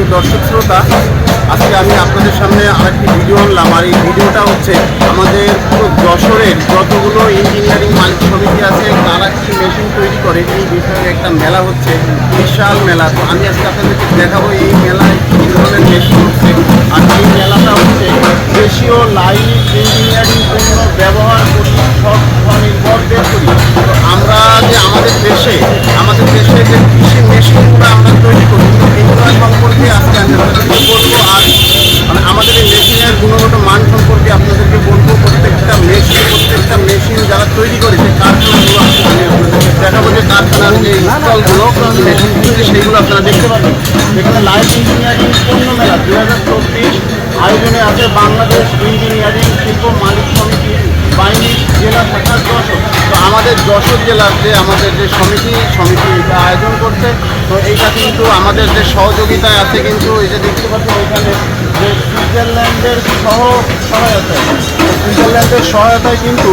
প্রিয় দর্শক শ্রোতা, আজকে আমি আপনাদের সামনে আরেকটি ভিডিও আনলাম। আর এই ভিডিওটা হচ্ছে আমাদের পুরো যশোরের যতগুলো ইঞ্জিনিয়ারিং মালিক সমিতি আছে তারা কি মেশিন তৈরি করে এই বিষয়ে একটা মেলা হচ্ছে, বিশাল মেলা। তো আমি আজকে আপনাদেরকে দেখাবো এই মেলায় কী ধরনের মেশিন হচ্ছে। আর এই মেলাটা হচ্ছে দেশীয় লাইভ ইঞ্জিনিয়ারিং পণ্য ব্যবহার করি, সব নির্ভর করি। তো আমরা যে আমাদের দেশে যে কৃষি মেশিনগুলো আমরা তৈরি করি, এগুলো সম্পর্কে আজকে আমি আপনাদেরকে বলবো। আর মানে আমাদের এই মেশিনের গুণগত মান সম্পর্কে আপনাদেরকে বলবো। প্রত্যেকটা মেশিন যারা তৈরি করে সেই কারখানাগুলো আমি আপনাদেরকে দেখাবো, যে কারখানার যে ইনস্টলগুলো মেশিন সেইগুলো আপনারা দেখতে পাবেন। এখানে লাইভ ইঞ্জিনিয়ারিং পণ্য মেলা 2024 আয়োজনে আছে বাংলাদেশ ইঞ্জিনিয়ারিং শিল্প মালিক সমিতি বাহিনী জেলা শাখা যশোর। তো আমাদের যশোর জেলার যে আমাদের যে সমিতি এটা আয়োজন করছে। তো এইটা কিন্তু আমাদের যে সহযোগিতায় আছে, কিন্তু এই যে দেখতে পাচ্ছেন এখানে যে সুইজারল্যান্ডের সহায়তায় কিন্তু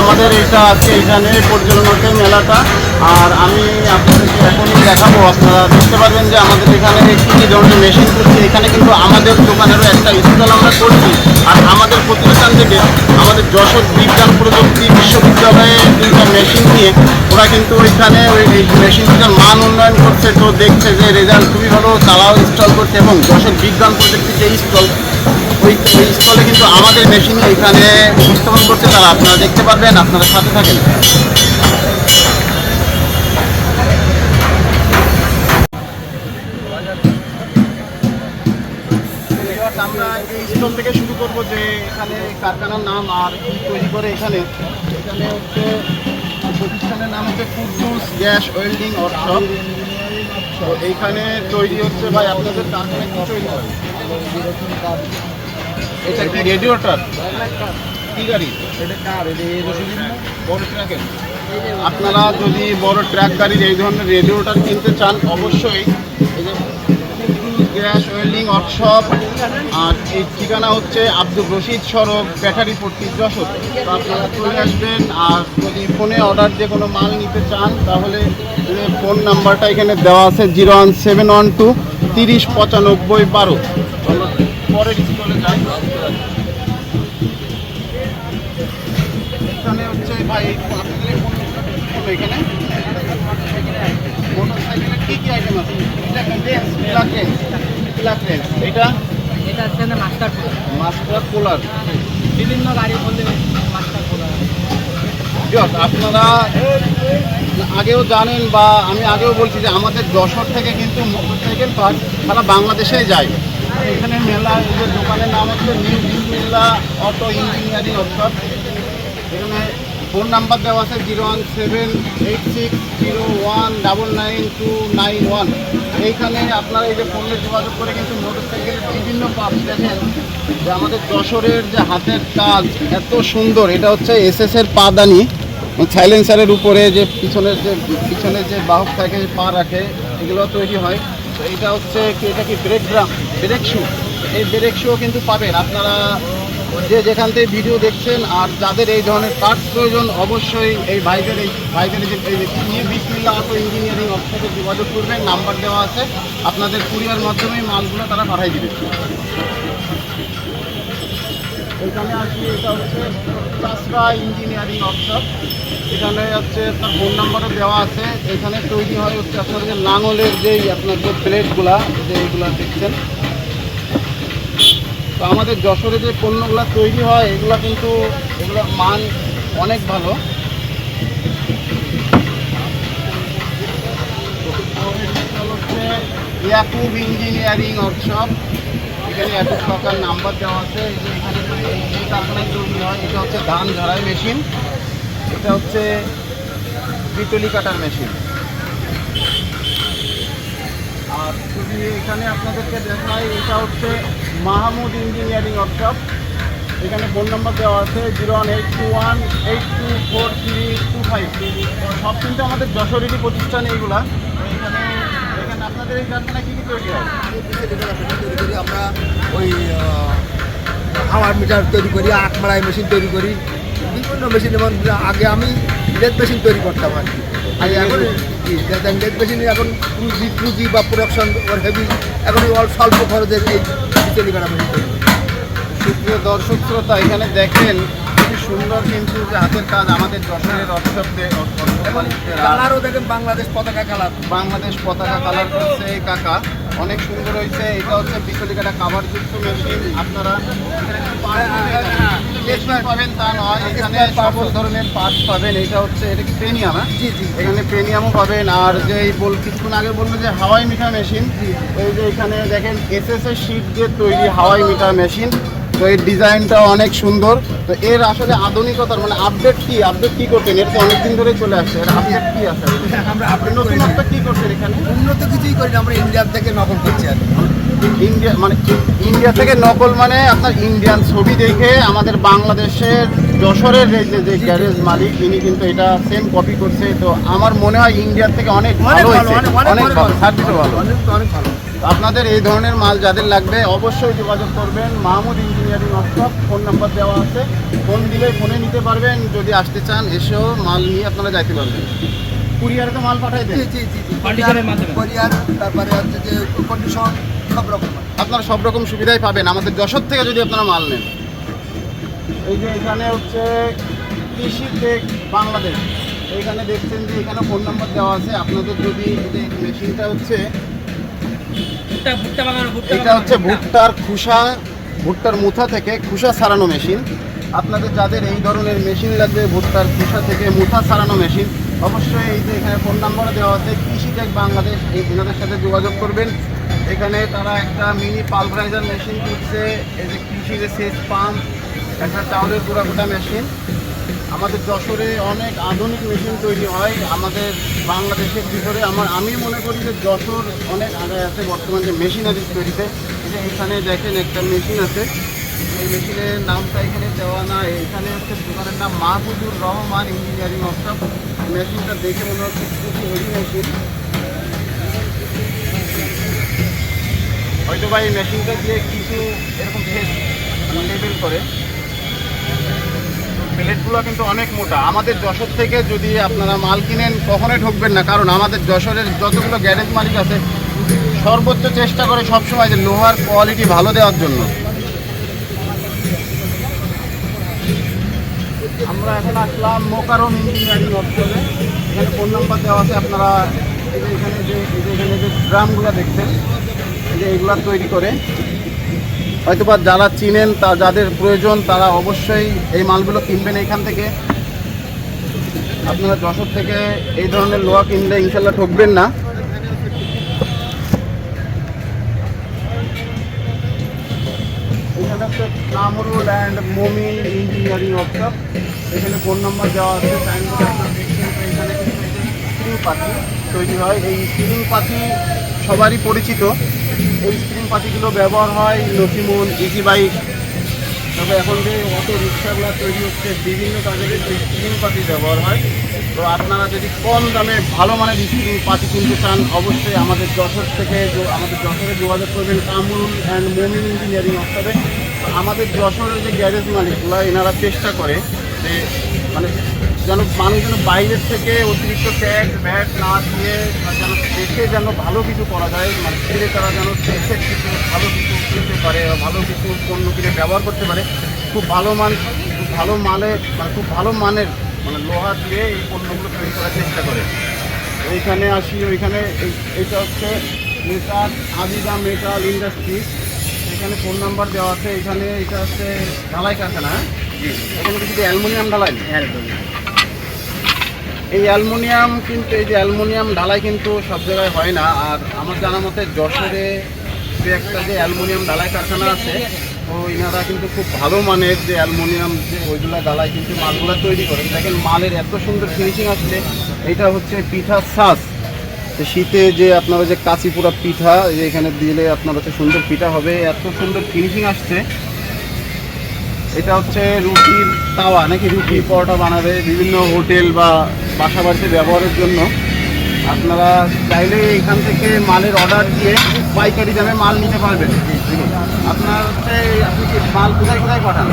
আমাদের এটা আজকে এখানে পরিচালনা হচ্ছে মেলাটা। আর আমি আপনাদেরকে এখনই দেখাবো, আপনারা দেখতে পারবেন যে আমাদের এখানে কী কী ধরনের মেশিন করছি। এখানে কিন্তু আমাদের দোকানেরও একটা স্টল আমরা করছি। আর আমাদের প্রতিষ্ঠান থেকে আমাদের যশোর বিজ্ঞান প্রযুক্তি বিশ্ববিদ্যালয়ে তিনটা মেশিন নিয়ে ওরা কিন্তু ওইখানে ওই মেশিনটার মান উন্নয়ন করছে। তো দেখছে যে রেজাল্ট খুবই ভালো, তারাও ইনস্টল করছে। এবং যশোর বিজ্ঞান প্রযুক্তি যে স্টল, ওই স্টলে কিন্তু আমাদের মেশিনই এখানে উপস্থাপন করছে তারা। আপনারা দেখতে পারবেন, আপনারা সাথে থাকেন। আমরা এই স্টল থেকে শুরু করব, যে এখানে কারখানার নাম আর কি তৈরি করে। এখানে হচ্ছে প্রতিষ্ঠানের নাম হচ্ছে কুদ্দুস গ্যাস ওয়েল্ডিং ওয়ার্কশপ। তো এইখানে তৈরি হচ্ছে, ভাই আপনাদের কারখানায় কি তৈরি হয়? এটা কি রেডিওটার? কি গাড়ি? বড় ট্রাকের। আপনারা যদি বড় ট্রাক গাড়ির এই ধরনের রেডিওটার কিনতে চান, অবশ্যই এই যে গ্যাস ওয়েল্ডিং ওয়ার্কশপ। আর এই ঠিকানা হচ্ছে আব্দুর রশিদ সড়ক, ব্যাটারিপট্টি, যশোর। তো আপনারা চলে আসবেন। আর যদি ফোনে অর্ডার দিয়ে কোনো মাল নিতে চান, তাহলে ফোন নাম্বারটা এখানে দেওয়া আছে 01712 30 95 12। পরে চলে যাই। এখানে হচ্ছে ভাই আপনাদের এখানে মোটরসাইকেলের কী আইটেম আছে? এটা হচ্ছে মাস্টার কুলার। বিভিন্ন গাড়ি বলতে মাস্টার কুলার। আপনারা আগেও জানেন, বা আমি আগেও বলছি যে আমাদের যশোর থেকে কিন্তু মোটরসাইকেল পার্ট সারা বাংলাদেশে যায়। এখানে মেলা, যে দোকানের নাম হচ্ছে নিউ বিসমিল্লাহ অটো ইঞ্জিনিয়ারিং ওয়ার্কশপ। এখানে ফোন নাম্বার দেওয়া আছে 0178601999291। এইখানে আপনারা এই যে ফোনে যোগাযোগ করে কিন্তু মোটরসাইকেলের বিভিন্ন পার্টস দেখেন। যে আমাদের যশোরের যে হাতের কাজ এত সুন্দর, এটা হচ্ছে এসএসের পাদানি, সাইলেন্সারের উপরে যে পিছনের যে বাহক থাকে, পা রাখে, এগুলো তৈরি হয়। তো এটা হচ্ছে কি, এটা কি ব্রেক শু। এই ব্রেক শুও কিন্তু পাবেন আপনারা যে যেখান থেকে ভিডিও দেখছেন। আর যাদের এই ধরনের পার্টস প্রয়োজন, অবশ্যই এই ভাইদের যে নিউ বিসমিল্লাহ অটো ইঞ্জিনিয়ারিং ওয়ার্কশপে যোগাযোগ করবেন। নাম্বার দেওয়া আছে, আপনাদের কুরিয়ার মাধ্যমে মালগুলো তারা পাঠাই দেবে। এখানে আসি, এটা হচ্ছে চাষরা ইঞ্জিনিয়ারিং ওয়ার্কশপ। এখানে হচ্ছে আপনার ফোন নাম্বারও দেওয়া আছে। এখানে তৈরি হয় হচ্ছে আপনার যে লাঙলের যেই আপনার যে প্লেটগুলা, যে এইগুলো দেখছেন। তো আমাদের যশোরে যে পণ্যগুলো তৈরি হয়, এগুলোর মান অনেক ভালো। হচ্ছে ইয়াকুব ইঞ্জিনিয়ারিং ওয়ার্কশপ। এখানে এত টাকার নাম্বার দেওয়া আছে। এখানে এই কারখানায় তৈরি হয়। এটা হচ্ছে ধান ঝাড়াই মেশিন, এটা হচ্ছে বিটলি কাটার মেশিন। আর যদি এখানে আপনাদেরকে দেখাই, এটা হচ্ছে মাহমুদ ইঞ্জিনিয়ারিং ওয়ার্কশপ। এখানে ফোন নাম্বার দেওয়া আছে 01821824325। সব কিন্তু আমাদের যশোরেরই প্রতিষ্ঠান এইগুলা। এখানে আপনাদের এই কারখানায় কী তৈরি হয়? তৈরি করি আমরা, ওই হাওয়ার মিটার তৈরি করি, আখ মারাই মেশিন তৈরি করি, বিভিন্ন মেশিন। যেমন আগে আমি লেদ মেশিন তৈরি করতাম আর কি। আর এখন জি লেদ মেশিন এখন টু জি বা প্রোডাকশন ওর হেভি এখন স্বল্প খরচের এই বিচলি কাটা মেশিন তৈরি করি। সুপ্রিয় দর্শক শ্রোতা, এখানে দেখেন খুবই সুন্দর কিন্তু যে হাতের কাজ আমাদের যশোরের কালারও দেখেন বাংলাদেশ পতাকা কালার। বাংলাদেশ পতাকা কালার করছে এই কাকা, অনেক সুন্দর হয়েছে। এটা হচ্ছে বিচলি কাটা কাভার যুক্ত মেশিন। আপনারা পাবেন তা নয়, এখানে সব ধরনের পার্টস পাবেন। এটা হচ্ছে এটা কি প্রেমিয়াম? জি জি এখানে প্রেমিয়ামও পাবেন। আর যে এই কিছুক্ষণ আগে বললো যে হাওয়াই মিঠা মেশিন, এই যে এখানে দেখেন এসএস এর শীট দিয়ে তৈরি হাওয়াই মিঠা মেশিন। তো এর ডিজাইনটা অনেক সুন্দর। তো এর আসলে আধুনিকতার মানে আপডেট কি করছেন? এটা তো অনেকদিন ধরে চলে আসছে, এর আপডেট কি আছে? আমরা আপনি নতুনত্ব কি করছেন এখানে? উন্নত কিছুই করি না, আমরা ইন্ডিয়ার থেকে নকল করছি আর কি। ইন্ডিয়া থেকে নকল মানে আপনার ইন্ডিয়ান ছবি দেখে আমাদের বাংলাদেশের যশোরের যে গ্যারেজ মালিক তিনি কিন্তু এটা সেম কপি করছে। তো আমার মনে হয় ইন্ডিয়ার থেকে অনেক ভালো হয়েছে, অনেক ভালো, সার্ভিসও ভালো। অনেক ভালো। আপনাদের এই ধরনের মাল যাদের লাগবে অবশ্যই যোগাযোগ করবেন। Mahmud engineering workshop, phone number দেওয়া আছে, ফোন দিলে ফোনে নিতে পারবেন। যদি আসতে চান এসেও মাল নিয়ে আপনারা যাইতে পারবেন। কুরিয়ারে তো মাল পাঠাই দেন? জি কন্ডিশনের মাধ্যমে। কোরিয়ার, তারপরে হচ্ছে যে কন্ডিশন সব রকম আপনারা সব রকম সুবিধাই পাবেন আমাদের যশোর থেকে যদি আপনারা মাল নেন। এই যে এখানে হচ্ছে কৃষি টেক বাংলাদেশ, এইখানে দেখছেন যে এখানে ফোন নাম্বার দেওয়া আছে। আপনাদের যদি এই যে মেশিনটা হচ্ছে এটা হচ্ছে ভুট্টার মুথা থেকে খোসা ছাড়ানো মেশিন। আপনাদের যাদের এই ধরনের মেশিন লাগবে, ভুট্টার খোসা থেকে মুথা ছাড়ানো মেশিন, অবশ্যই এই যে এখানে ফোন নাম্বারও দেওয়া আছে কৃষি টেক বাংলাদেশ, এই এনাদের সাথে যোগাযোগ করবেন। এখানে তারা একটা মিনি পালভারাইজার মেশিন করছে, এই যে কৃষির সেচ পাম্প, একটা চাউলের গুঁড়া মেশিন। আমাদের যশোরে অনেক আধুনিক মেশিন তৈরি হয় আমাদের বাংলাদেশের ভিতরে। আমি মনে করি যে যশোর অনেক আগে আছে বর্তমান যে মেশিনারি তৈরিতে। এই যে এখানে দেখেন একটা মেশিন আছে, এই মেশিনের নামটা এখানে দেওয়া না। এখানে হচ্ছে দোকানের নাম মাহবুবুর রহমান ইঞ্জিনিয়ারিং ওয়ার্কশপ। মেশিনটা দেখে মনে হচ্ছে খুবই হেভি মেশিন। হয়তো বা এই মেশিনটা দিয়ে কিছু এরকম লেবেল করে। প্লেটগুলো কিন্তু অনেক মোটা। আমাদের যশোর থেকে যদি আপনারা মাল কিনেন কখনোই ঠকবেন না, কারণ আমাদের যশোরের যতগুলো গ্যারেজ মালিক আছে সর্বোচ্চ চেষ্টা করে সবসময় যে লোহার কোয়ালিটি ভালো দেওয়ার জন্য। আমরা এখন আসলাম মোকারম ইঞ্জিনিয়ারিং ওয়ার্কশপে। এখানে ফোন নাম্বার দেওয়া আছে। আপনারা এই যে এখানে যে ড্রামগুলো দেখছেন, এই যে এগুলা তৈরি করে হয়তোবা যারা চিনেন, যাদের প্রয়োজন তারা অবশ্যই এই মালগুলো কিনবেন এখান থেকে। আপনারা যশোর থেকে এই ধরনের লোহা কিনলে ইনশাল্লাহ ঠকবেন না। এখানে হচ্ছে Kamrul and Momin engineering workshop. এখানে ফোন নাম্বার দেওয়া আছে, সাইনবোর্ড আপনারা দেখছেন। তো এখানে কিন্তু স্প্রিং পাতি তৈরি হয়। এই স্প্রিং পাতি সবারই পরিচিত। এই স্প্রিং পাতিগুলো ব্যবহার হয় নসিমুন, ইজি বাইক, তবে এখন যে অটো রিক্সাগুলো তৈরি হচ্ছে বিভিন্ন কাজে স্প্রিং পাতি ব্যবহার হয়। তো আপনারা যদি কম দামে ভালো মানের স্প্রিং পাতি কিনতে চান অবশ্যই আমাদের যশোর থেকে আমাদের যশোরে যোগাযোগ করবেন কামরুল অ্যান্ড মমিন ইঞ্জিনিয়ারিং ওয়ার্কশপে। আমাদের যশোরের যে গ্যারেজ মালিকগুলো এনারা চেষ্টা করে যে মানে যেন মানুষ যেন বাইরের থেকে অতিরিক্ত ট্যাক্স ভ্যাট না দিয়ে যেন দেশে যেন ভালো কিছু করা যায়, মানে ফিরে তারা যেন দেশের কিছু ভালো কিছু কিনতে পারে, ভালো কিছু পণ্য কিনে ব্যবহার করতে পারে। খুব ভালো মানের মানে লোহা দিয়ে এই পণ্যগুলো তৈরি করার চেষ্টা করে। এইখানে আসি, ওইখানে এইটা হচ্ছে মেটাল আদিদা মেটাল ইন্ডাস্ট্রিজ। এখানে ফোন নাম্বার দেওয়া আছে। এখানে এটা হচ্ছে ঢালাই কারখানা। এখানে কিছু অ্যালুমিনিয়াম ঢালাই, এই অ্যালুমিনিয়াম কিন্তু এই যে অ্যালুমিনিয়াম ঢালাই কিন্তু সব জায়গায় হয় না। আর আমার জানা মতে যশোরে যে একটা যে অ্যালুমিনিয়াম ঢালাই কারখানা আছে, তো এনারা কিন্তু খুব ভালো মানের যে অ্যালুমিনিয়াম যে ওইগুলা ঢালাই কিন্তু মালগুলো তৈরি করে। দেখেন মালের এত সুন্দর ফিনিশিং আসছে। এটা হচ্ছে পিঠার ছাঁচ, তো শীতে যে আপনারা যে কাঁচি পোড়া পিঠা যে এখানে দিলে আপনার হচ্ছে সুন্দর পিঠা হবে, এত সুন্দর ফিনিশিং আসছে। এটা হচ্ছে রুটির তাওয়া, নাকি রুটি পরোটা বানাবে বিভিন্ন হোটেল বা বাসা বাড়িতে ব্যবহারের জন্য। আপনারা চাইলে এখান থেকে মালের অর্ডার দিয়ে পাইকারি দামে মাল নিতে পারবেন। আপনার হচ্ছে আপনি কি মাল কোথায় কোথায় পাঠান?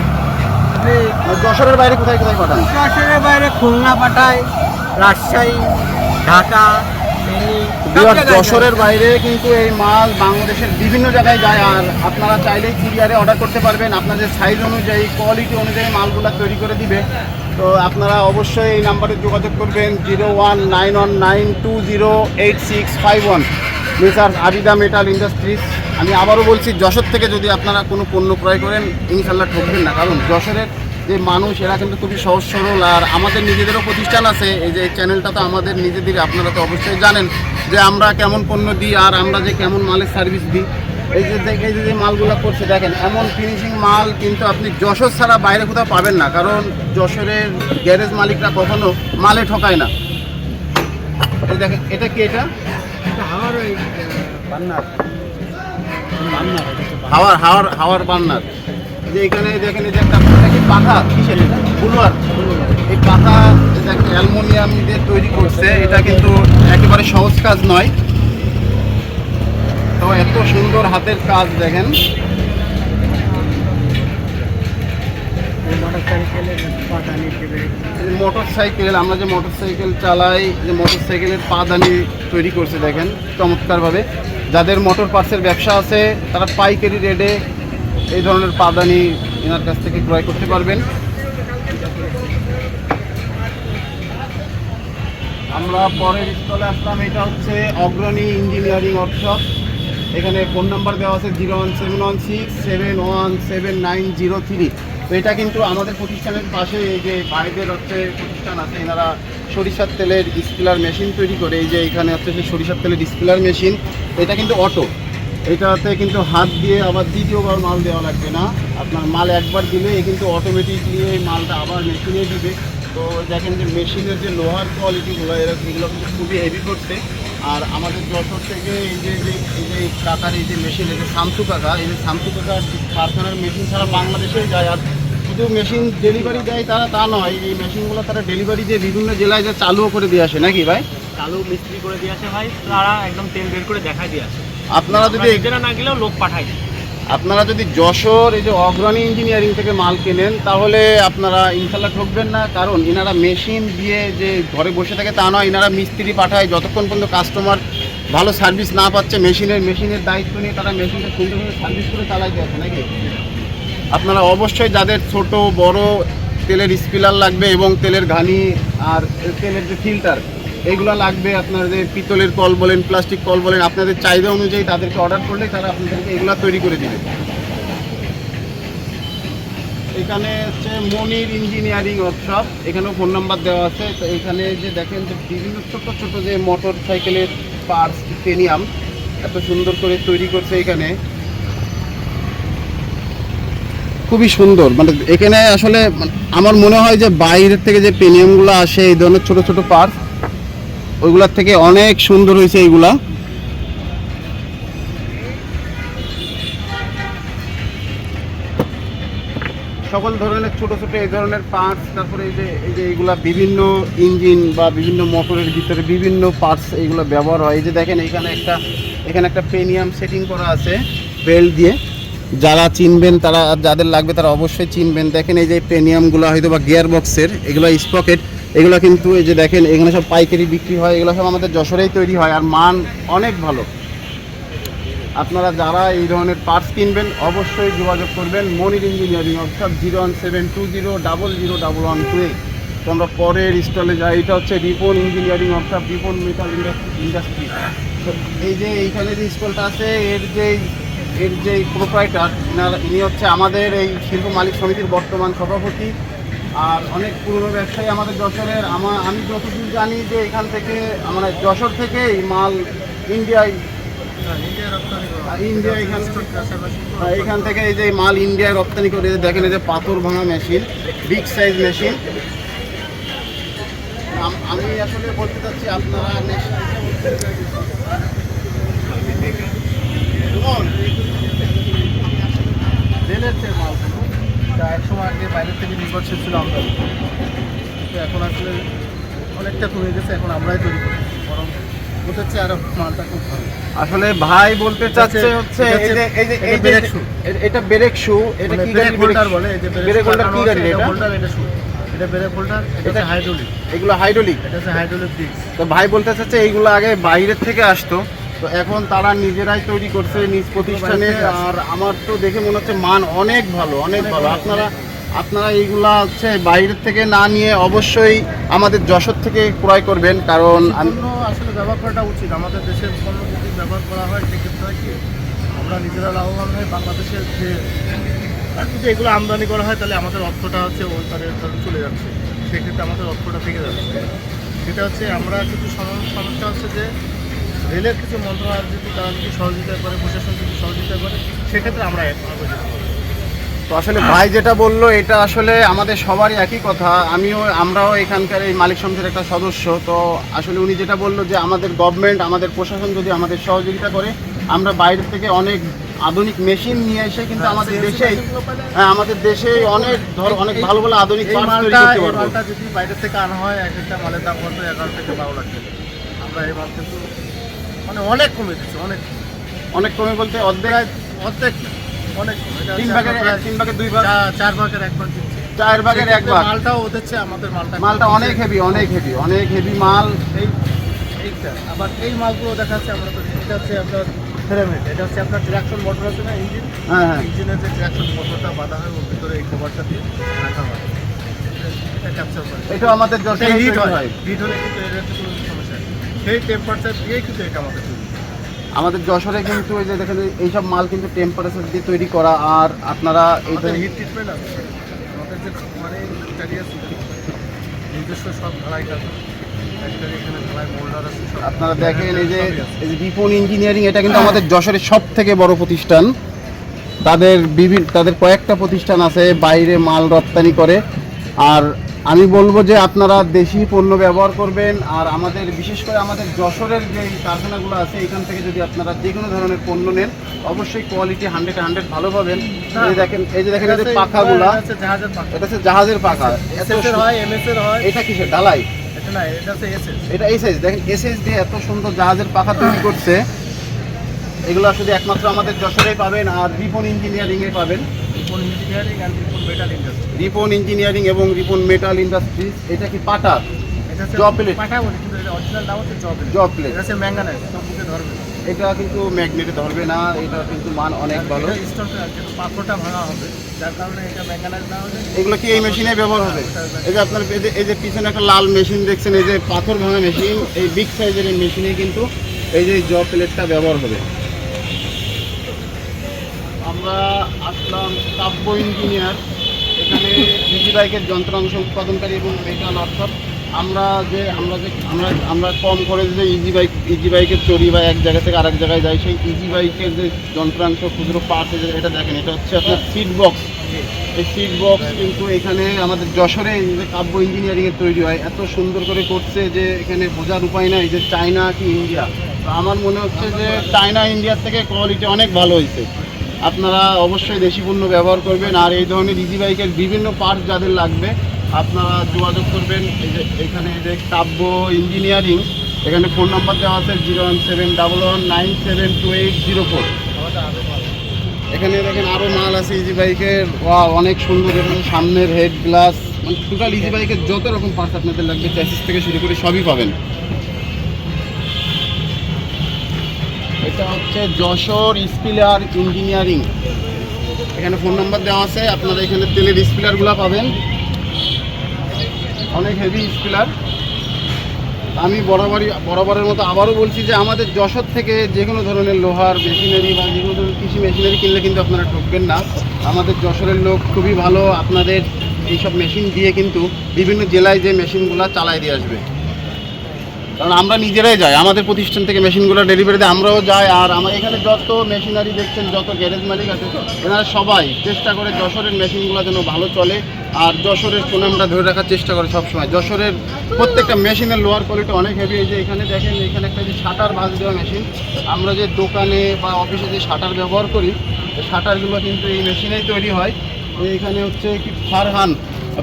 যশোরের বাইরে কোথায় কোথায় পাঠান? যশোরের বাইরে খুলনা পাঠায়, রাজশাহী, ঢাকা, যশোরের বাইরে কিন্তু এই মাল বাংলাদেশের বিভিন্ন জায়গায় যায়, আর আপনারা চাইলেই কুরিয়ারে অর্ডার করতে পারবেন। আপনাদের সাইজ অনুযায়ী, কোয়ালিটি অনুযায়ী মালগুলো তৈরি করে দিবে। তো আপনারা অবশ্যই এই নাম্বারে যোগাযোগ করবেন 019192086651, মিস্টার আবিদা মেটাল ইন্ডাস্ট্রিজ। আমি আবারও বলছি, যশোর থেকে যদি আপনারা কোনো পণ্য ক্রয় করেন ইনশাল্লাহ ঠকবেন না, কারণ যশোরের যে মানুষ এরা কিন্তু খুবই সহজ সরল। আর আমাদের নিজেদেরও প্রতিষ্ঠান আছে, এই যে চ্যানেলটা তো আমাদের নিজেদের, আপনারা তো অবশ্যই জানেন যে আমরা কেমন পণ্য দিই আর আমরা যে কেমন মালের সার্ভিস দিই। এই যে মালগুলো করছে দেখেন, এমন ফিনিশিং মাল কিন্তু আপনি যশোর ছাড়া বাইরে কোথাও পাবেন না, কারণ যশোরের গ্যারেজ মালিকরা কখনো মালে ঠকায় না। এই দেখেন, এটা কি? এটা হাওয়ার বার্নার। যে এখানে দেখেন, এই যে একটা পাখা, কিসের এটা? বুলওয়ার। এই পাখা দেখেন অ্যালুমিনিয়াম দিয়ে তৈরি করছে, এটা কিন্তু একেবারে সহজ কাজ নয়। তো এত সুন্দর হাতের কাজ দেখেন। মোটরসাইকেল, আমরা যে মোটরসাইকেল চালাই, যে মোটরসাইকেলের পাদানি তৈরি করছে দেখেন চমৎকারভাবে। যাদের মোটর পার্টসের ব্যবসা আছে তারা পাইকারি রেটে এই ধরনের পাদানি এনার কাছ থেকে ক্রয় করতে পারবেন। আমরা পরের স্থলে আসলাম, এটা হচ্ছে অগ্রণী ইঞ্জিনিয়ারিং ওয়ার্কশপ। এখানে ফোন নাম্বার দেওয়া আছে 01716717903। তো এটা কিন্তু আমাদের প্রতিষ্ঠানের পাশে, এই যে বাইরের হচ্ছে প্রতিষ্ঠান আছে, এনারা সরিষার তেলের স্পিলার মেশিন তৈরি করে। এই যে এখানে হচ্ছে যে সরিষার তেলের স্পিলার মেশিন, এটা কিন্তু অটো। এটাতে কিন্তু হাত দিয়ে আবার দ্বিতীয়বার মাল দেওয়া লাগবে না, আপনার মাল একবার দিলে কিন্তু অটোমেটিকলি এই মালটা আবার মেশিনে দিবে। তো দেখেন যে মেশিনের যে লোহার কোয়ালিটিগুলো, এগুলো কিন্তু খুবই হেভি করছে। আর আমাদের যশোর থেকে এই যে কাকার এই যে মেশিন, এই যে শামসু কাকা, এই যে শামসু কাকার কারখানার মেশিন ছাড়া বাংলাদেশেই যায়। আর শুধু মেশিন ডেলিভারি দেয় তারা তা নয়, এই মেশিনগুলো তারা ডেলিভারি দিয়ে বিভিন্ন জেলায় যে চালুও করে দিয়ে আসে, নাকি ভাই? চালু মিস্ত্রি করে দিয়ে আসে ভাই, তারা একদম তেল বের করে দেখাই দিয়ে আসে। আপনারা যদি নিজেরা না গেলেও লোক পাঠায়। আপনারা যদি যশোর এই যে অগ্রণী ইঞ্জিনিয়ারিং থেকে মাল কেনেন তাহলে আপনারা ইনশাল্লাহ ঠকবেন না, কারণ এনারা মেশিন দিয়ে যে ঘরে বসে থাকে তা নয়, এনারা মিস্ত্রি পাঠায়। যতক্ষণ পর্যন্ত কাস্টমার ভালো সার্ভিস না পাচ্ছে, মেশিনের দায়িত্ব নিয়ে তারা মেশিনটা সুন্দরভাবে সার্ভিস করে চালাইতে আছে, নাকি? আপনারা অবশ্যই যাদের ছোট বড় তেলের স্পিলার লাগবে এবং তেলের ঘানি আর তেলের যে ফিল্টার এইগুলো লাগবে, আপনার যে পিতলের কল বলেন, প্লাস্টিক কল বলেন, আপনাদের চাহিদা অনুযায়ী তাদেরকে অর্ডার করলে তারা আপনাদেরকে এগুলো তৈরি করে দিবে। এখানে হচ্ছে মনির ইঞ্জিনিয়ারিং ওয়ার্কশপ, এখানেও ফোন নাম্বার দেওয়া আছে। তো এখানে যে দেখেন যে বিভিন্ন ছোট ছোট যে মোটর সাইকেলের পার্টস, টিটেনিয়াম এত সুন্দর করে তৈরি করছে। এখানে খুবই সুন্দর, মানে এখানে আসলে আমার মনে হয় যে বাইরের থেকে যে পেনিয়ামগুলো আসে এই ধরনের ছোট ছোট পার্টস, ওইগুলোর থেকে অনেক সুন্দর হয়েছে এইগুলা। সকল ধরনের ছোট ছোট এই ধরনের পার্টস, তারপরে এই যে এইগুলা বিভিন্ন ইঞ্জিন বা বিভিন্ন মোটরের ভিতরে বিভিন্ন পার্টস এইগুলো ব্যবহার হয়। এই যে দেখেন এখানে একটা পেনিয়াম সেটিং করা আছে বেল্ট দিয়ে। যারা চিনবেন, তারা যাদের লাগবে তারা অবশ্যই চিনবেন। দেখেন এই যে পেনিয়ামগুলো হয়তো বা গিয়ার বক্সের, এগুলো স্পকেট, এগুলো কিন্তু এই যে দেখেন এখানে সব পাইকারি বিক্রি হয়। এগুলো সব আমাদের যশোরেই তৈরি হয় আর মান অনেক ভালো। আপনারা যারা এই ধরনের পার্টস কিনবেন অবশ্যই যোগাযোগ করবেন মনির ইঞ্জিনিয়ারিং ওয়ার্কশপ 01720001128। তো আমরা পরের স্টলে যাই, এটা হচ্ছে Ripon engineering workshop, Ripon metal industry. তো এই যে এইখানে যে স্টলটা আছে, এর যে প্রোপ্রাইটার ইনি হচ্ছে আমাদের এই শিল্প মালিক সমিতির বর্তমান সভাপতি আর অনেক পুরনো ব্যবসায়ী আমাদের যশোরের। আমি যতদূর জানি যে এখান থেকে মানে যশোর থেকে এই মাল এখান থেকে এই যে মাল ইন্ডিয়ায় রপ্তানি করে। দেখেন এই যে পাথর ভাঙা মেশিন, বিগ সাইজ মেশিন। আমি আসলে বলতে চাচ্ছি আপনারা রেলের মাল এক সময় আগে বাইরের থেকে নির্ভরশীল ছিল আমদানি, তো এখন আসলে অনেকটা কমে গেছে। এখন আমরাই তৈরি করি, বরং হচ্ছে আর মালটা খুব ভালো। আসলে ভাই বলতে চাচ্ছে হচ্ছে এটা ব্রেক শু, এটা কি গাড়ি হোল্ডার বলে? এই যে ব্রেক হোল্ডার কি গাড়ি? এটা হোল্ডার, এটা শু, এটা ব্রেক হোল্ডার, এটা হচ্ছে হাইড্রোলিক, এগুলো হাইড্রোলিক। এটা হচ্ছে হাইড্রোলিক ডিস্ক। তো ভাই বলতে চাচ্ছে এইগুলো আগে বাইরের থেকে আসতো, তো এখন তারা নিজেরাই তৈরি করছে নিজ প্রতিষ্ঠানে। আর আমার তো দেখে মনে হচ্ছে মান অনেক ভালো, অনেক ভালো। আপনারা এইগুলা হচ্ছে বাইরের থেকে না নিয়ে অবশ্যই আমাদের যশোর থেকে ক্রয় করবেন, কারণ পণ্য আসলে ব্যবহার করাটা উচিত। আমাদের দেশের পণ্য যদি ব্যবহার করা হয় সেক্ষেত্রে হয় কি আমরা নিজেরা লাভবান হয়ে বাংলাদেশের যে আর যদি এগুলো আমদানি করা হয় তাহলে আমাদের অর্থটা হচ্ছে ওই পারে চলে যাচ্ছে, সেক্ষেত্রে আমাদের অর্থটা থেকে যাচ্ছে। সেটা হচ্ছে আমরা কিছু সমস্যা হচ্ছে যে রেলের কিছু মন্ত্রণালয় যদি তারা যদি সহযোগিতা করে, প্রশাসন যদি সহযোগিতা করে, সেক্ষেত্রে আমরা একভাবে যেতে পারি। তো আসলে ভাই যেটা বললো এটা আসলে আমাদের সবারই একই কথা। আমরাও এখানকার এই মালিক সমিতির একটা সদস্য। তো আসলে উনি যেটা বললো যে আমাদের গভর্নমেন্ট, আমাদের প্রশাসন যদি আমাদের সহযোগিতা করে, আমরা বাইরে থেকে অনেক আধুনিক মেশিন নিয়ে এসে কিন্তু আমাদের দেশেই অনেক ভালো ভালো আধুনিক parts তৈরি করতে পারবো। মালটা যদি বাইরে থেকে আনা হয় এক একটা মালের দাম কত 11 থেকে 12 লাখ টাকা। আমরা এই মাল কিন্তু মানে অনেক কমে দিচ্ছি, অনেক কমে বলতে অর্ধেক অর্ধেক অনেক কমে। এটা তিন ভাগের দুই ভাগ, 4 ভাগের 1 ভাগ দিচ্ছি। 4 ভাগের 1 ভাগ। মালটাও ওদেরছে, আমাদের মালটা অনেক হেভি, অনেক হেভি মাল। এইটা আবার এই মালগুলো দেখাচ্ছে আমরা তো। এটা হচ্ছে আপনার ফেরামেট, এটা হচ্ছে আপনার ট্রাকশন মোটর আছে না, ইঞ্জিন। হ্যাঁ, ইঞ্জিনের যে ট্রাকশন মোটরটা বাঁধা হয় ওর ভিতরে এই কভারটা দিয়ে রাখা হয়। এটা ক্যাপচার করে। এটা আমাদের যশোরে হিট তৈরি হয়, হিট হলে কিন্তু এর একটা কোনো সমস্যা নেই। সেই টেম্পারেচার দিয়েই কিন্তু এটা আমাদের তৈরি। আমাদের যশোরে কিন্তু এই যে দেখেন এইসব মাল কিন্তু টেম্পারেচার দিয়ে তৈরি করা। আর আপনারা এইটা হিট ট্রিটমেন্ট আছে আমাদের যে মানে স্টাডি আছে, নিজস্ব সব ঢালাই কাজ এখানে ঢালাই মোল্ডার আছে সব। আপনারা দেখেন এই যে রিপন ইঞ্জিনিয়ারিং, এটা কিন্তু আমাদের যশোরের সব থেকে বড় প্রতিষ্ঠান। তাদের কয়েকটা প্রতিষ্ঠান আছে বাইরে মাল রপ্তানি করে। আর আমি বলবো যে আপনারা দেশি পণ্য ব্যবহার করবেন। আর আমাদের বিশেষ করে আমাদের যশোরের যে কারখানাগুলো আছে এখান থেকে যদি আপনারা যে কোনো ধরনের পণ্য নেন অবশ্যই কোয়ালিটি 100 ভালো পাবেন। এই যে দেখেন এই যে পাখাগুলা, জাহাজের পাখা, এটা হচ্ছে জাহাজের পাখা। এসএস এর হয়, এমএস এর হয়। এটা কিসের ডালাই? এটা না, এটা হচ্ছে এসএস। এটা এসএস। দেখেন এসএস দিয়ে এত সুন্দর জাহাজের পাখা তৈরি করছে। এগুলো শুধু একমাত্র আমাদের যশোরেই পাবেন। আর রিপন ইঞ্জিনিয়ারিং এ পাবেন। Ripon engineering and Ripon metal industry. Ripon engineering এবং রিপন মেটাল ইন্ডাস্ট্রিজ। এটা কি পাটা? এটা হচ্ছে জব প্লেট। পাটা বলে, কিন্তু এটা অরিজিনাল নাম হচ্ছে জব প্লেট। Job plate. এটা হচ্ছে ম্যাঙ্গানাইজ, সবকিছু ধরবে। এটা কিন্তু ম্যাগনেটে ধরবে না, এটা কিন্তু মান অনেক ভালো। স্টোন কিন্তু পাথরটা ভাঙা হবে, যার কারণে এটা ম্যাঙ্গানাইজ না হলে। এগুলো কি এই মেশিনে ব্যবহার হবে? এই যে আপনার এই যে পিছনে একটা লাল মেশিন দেখছেন, এই যে পাথর ভাঙা মেশিন, এই বিগ সাইজের এই মেশিনে কিন্তু এই যে জব প্লেটটা ব্যবহার হবে। আমরা আসলাম কাব্য ইঞ্জিনিয়ার, এখানে ইজি বাইকের যন্ত্রাংশ উৎপাদনকারী এবং মেটাল অর্থাৎ আমরা কম খরচে যে ইজি বাইকের চড়ি বা এক জায়গা থেকে আরেক জায়গায় যাই, সেই ইজি বাইকের যে যন্ত্রাংশ ক্ষুদ্র পার্ট, এটা দেখেন, এটা হচ্ছে আপনার সিট বক্স। এই সিট বক্স কিন্তু এখানে আমাদের যশোরে এই যে কাব্য ইঞ্জিনিয়ারিংয়ের তৈরি হয়। এত সুন্দর করে করছে যে এখানে বোঝার উপায় নাই যে চায়না কি ইন্ডিয়া। তো আমার মনে হচ্ছে যে চায়না ইন্ডিয়ার থেকে কোয়ালিটি অনেক ভালো হয়েছে। আপনারা অবশ্যই দেশি পণ্য ব্যবহার করবেন। আর এই ধরনের ইজি বাইকের বিভিন্ন পার্ট যাদের লাগবে আপনারা যোগাযোগ করবেন। এই যে এখানে যে কাব্য ইঞ্জিনিয়ারিং, এখানে ফোন নাম্বার দেওয়া আছে 01711972804। এখানে দেখেন আরও মাল আছে ইজি বাইকের। অনেক সুন্দর। এখানে সামনের হেড গ্লাস, মানে টোটাল ইজি বাইকের যত রকম পার্টস আপনাদের লাগবে চ্যাসিস থেকে শুরু করে সবই পাবেন। এটা হচ্ছে যশোর স্পিলার ইঞ্জিনিয়ারিং। এখানে ফোন নাম্বার দেওয়া আছে, আপনারা এখানে তেলের স্পিলারগুলো পাবেন, অনেক হেভি স্পিলার। আমি বরাবরের মতো আবারও বলছি যে আমাদের যশোর থেকে যে কোনো ধরনের লোহার মেশিনারি বা যে কোনো ধরনের কৃষি মেশিনারি কিনলে কিন্তু আপনারা ঠকবেন না। আমাদের যশোরের লোক খুবই ভালো, আপনাদের এইসব মেশিন দিয়ে কিন্তু বিভিন্ন জেলায় যে মেশিনগুলো চালাই দিয়ে আসবে। কারণ আমরা নিজেরাই যাই, আমাদের প্রতিষ্ঠান থেকে মেশিনগুলো ডেলিভারি দেয়, আমরাও যাই। আর আমার এখানে যত মেশিনারি দেখছেন, যত গ্যারেজ মালিক আছে, এনারা সবাই চেষ্টা করে যশোরের মেশিনগুলো যেন ভালো চলে। আর যশোরের সুনামটা ধরে রাখার চেষ্টা করে সবসময়। যশোরের প্রত্যেকটা মেশিনের লোয়ার কোয়ালিটি অনেক হেভি। এই যে এখানে দেখেন, এখানে একটা যে শাটার ভাঁজ দেওয়া মেশিন, আমরা যে দোকানে বা অফিসে যে শাটার ব্যবহার করি, শাটারগুলো কিন্তু এই মেশিনেই তৈরি হয়। এইখানে হচ্ছে কি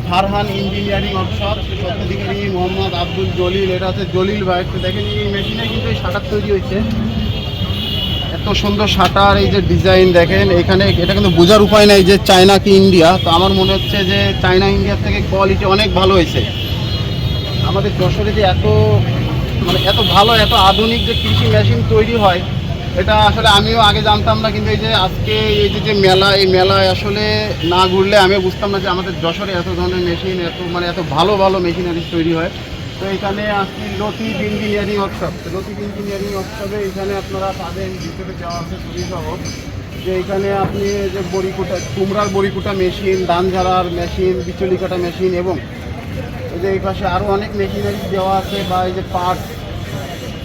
ফারহান ইঞ্জিনিয়ারিং ওয়ার্কশপ, স্বত্বাধিকারী মোহাম্মদ আব্দুল জলিল। এটা হচ্ছে জলিল ভাই। একটু দেখেন এই মেশিনে কিন্তু এই শাটার তৈরি হয়েছে। এত এত সুন্দর শাটার, এই যে ডিজাইন দেখেন এখানে, এটা কিন্তু বোঝার উপায় নাই যে চায়না কি ইন্ডিয়া। তো আমার মনে হচ্ছে যে চায়না ইন্ডিয়ার থেকে কোয়ালিটি অনেক ভালো হয়েছে। আমাদের যশোরে যে এত এত ভালো এত আধুনিক যে কৃষি মেশিন তৈরি হয়, এটা আসলে আমিও আগে জানতাম না। কিন্তু এই যে আজকে এই যে মেলা, এই মেলায় আসলে না ঘুরলে আমিও বুঝতাম না যে আমাদের যশোরে এত ধরনের মেশিন, এত ভালো ভালো মেশিনারি তৈরি হয়। তো এখানে আসছি Latif engineering workshop. Latif engineering ওয়ার্কশপে এখানে আপনারা পাবেন, ভিতরে যাওয়া আছে সুবিধাহ যে এখানে আপনি যে বড়িকুটা, কুমড়ার বড়িকুটা মেশিন, ধান ঝাড়ার মেশিন, বিচুলি কাটা মেশিন, এবং এই যে এই পাশে আরও অনেক মেশিনারি দেওয়া আছে, বা এই যে পার্ট,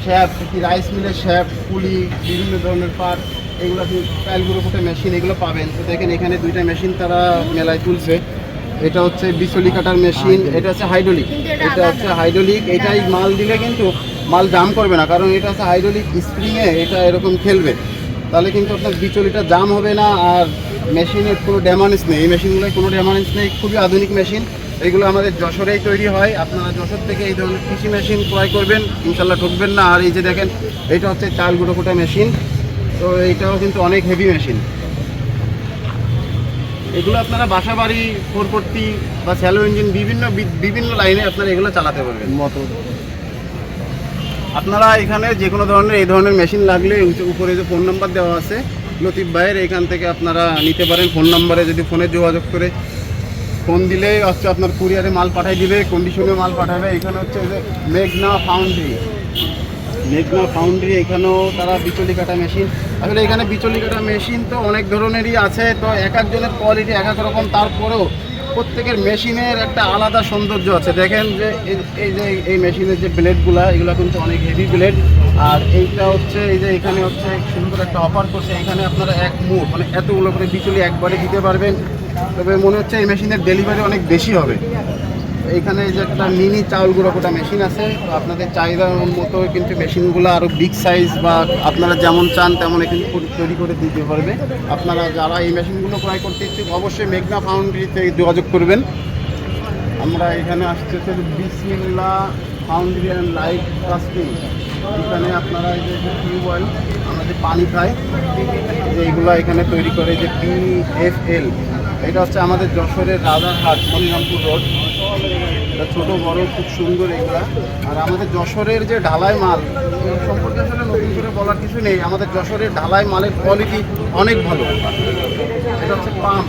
শ্যাপ, রাইস মিলের শ্যাপ, পুলি, বিভিন্ন ধরনের পার্ট, এগুলো টাইলগুলো কোটে মেশিন, এগুলো পাবেন। তো দেখেন এখানে দুইটা মেশিন তারা মেলায় তুলছে। এটা হচ্ছে বিচুলি কাটার মেশিন, এটা হচ্ছে হাইড্রোলিক। এটা হচ্ছে হাইড্রোলিক, এটাই মাল দিলে কিন্তু মাল জাম করবে না, কারণ এটা হচ্ছে হাইড্রোলিক স্প্রিংয়ে এটা এরকম খেলবে, তাহলে কিন্তু আপনার বিচুলিটা জাম হবে না। আর মেশিনের কোনো ড্যামেজ নেই, এই মেশিনগুলোয় কোনো ড্যামেজ নেই, খুবই আধুনিক মেশিন। এগুলো আমাদের যশোরেই তৈরি হয়। আপনারা যশোর থেকে এই ধরনের কৃষি মেশিন ক্রয় করবেন, ইনশাল্লাহ ঠকবেন না। আর এই যে দেখেন এইটা হচ্ছে চাল গুঁড়ো কোটা মেশিন, তো এইটাও কিন্তু অনেক হেভি মেশিন। এগুলো আপনারা বাসা বাড়ি, ফোরপট্টি বা স্যালো ইঞ্জিন, বিভিন্ন লাইনে আপনারা এগুলো চালাতে পারবেন। মোটর আপনারা এখানে যে কোনো ধরনের এই ধরনের মেশিন লাগলে উপরে যে ফোন নাম্বার দেওয়া আছে লতিফ ভাইয়ের, এখান থেকে আপনারা নিতে পারেন। ফোন নাম্বারে যদি ফোনে যোগাযোগ করে ফোন দিলেই হচ্ছে আপনার কুরিয়ারে মাল পাঠিয়ে দিবে, কন্ডিশনে মাল পাঠাবে। এখানে হচ্ছে যে মেঘনা ফাউন্ড্রি, এখানেও তারা বিচুলি কাটা মেশিন। আসলে এখানে বিচুলি কাটা মেশিন তো অনেক ধরনেরই আছে, তো এক একজনের কোয়ালিটি এক এক রকম, তারপরেও প্রত্যেকের মেশিনের একটা আলাদা সৌন্দর্য আছে। দেখেন যে এই যে এই মেশিনের যে ব্লেডগুলো, এগুলো কিন্তু অনেক হেভি ব্লেড। আর এইটা হচ্ছে এই যে এখানে হচ্ছে সুন্দর একটা অফার করছে, এখানে আপনারা এক মুঠ এতগুলো করে বিচুলি একবারে দিতে পারবেন। তবে মনে হচ্ছে এই মেশিনের ডেলিভারি অনেক বেশি হবে। এইখানে যে একটা মিনি চাউল গুঁড়ো কোটা মেশিন আছে, তো আপনাদের চাহিদার মতো কিন্তু মেশিনগুলো আরও বিগ সাইজ বা আপনারা যেমন চান তেমন এখানে তৈরি করে দিতে পারবে। আপনারা যারা এই মেশিনগুলো ক্রয় করতে ইচ্ছুক অবশ্যই মেঘনা ফাউন্ড্রিতে যোগাযোগ করবেন। আমরা এখানে আসতেছে বিসমিল্লাহ ফাউন্ড্রি অ্যান্ড লাইট কাস্টিং। এখানে আপনারা এই যে টিউবওয়েল, আমরা যে পানি খাই, যে এইগুলো এখানে তৈরি করে, যে PFL। এটা হচ্ছে আমাদের যশোরের রাজারহাট, মনিরামপুর রোড। এটা ছোটো বড় খুব সুন্দর এগুলা। আর আমাদের যশোরের যে ঢালাই মাল সম্পর্কে আসলে নতুন করে বলার কিছু নেই, আমাদের যশোরের ঢালাই মালের কোয়ালিটি অনেক ভালো। এটা হচ্ছে পাম্প।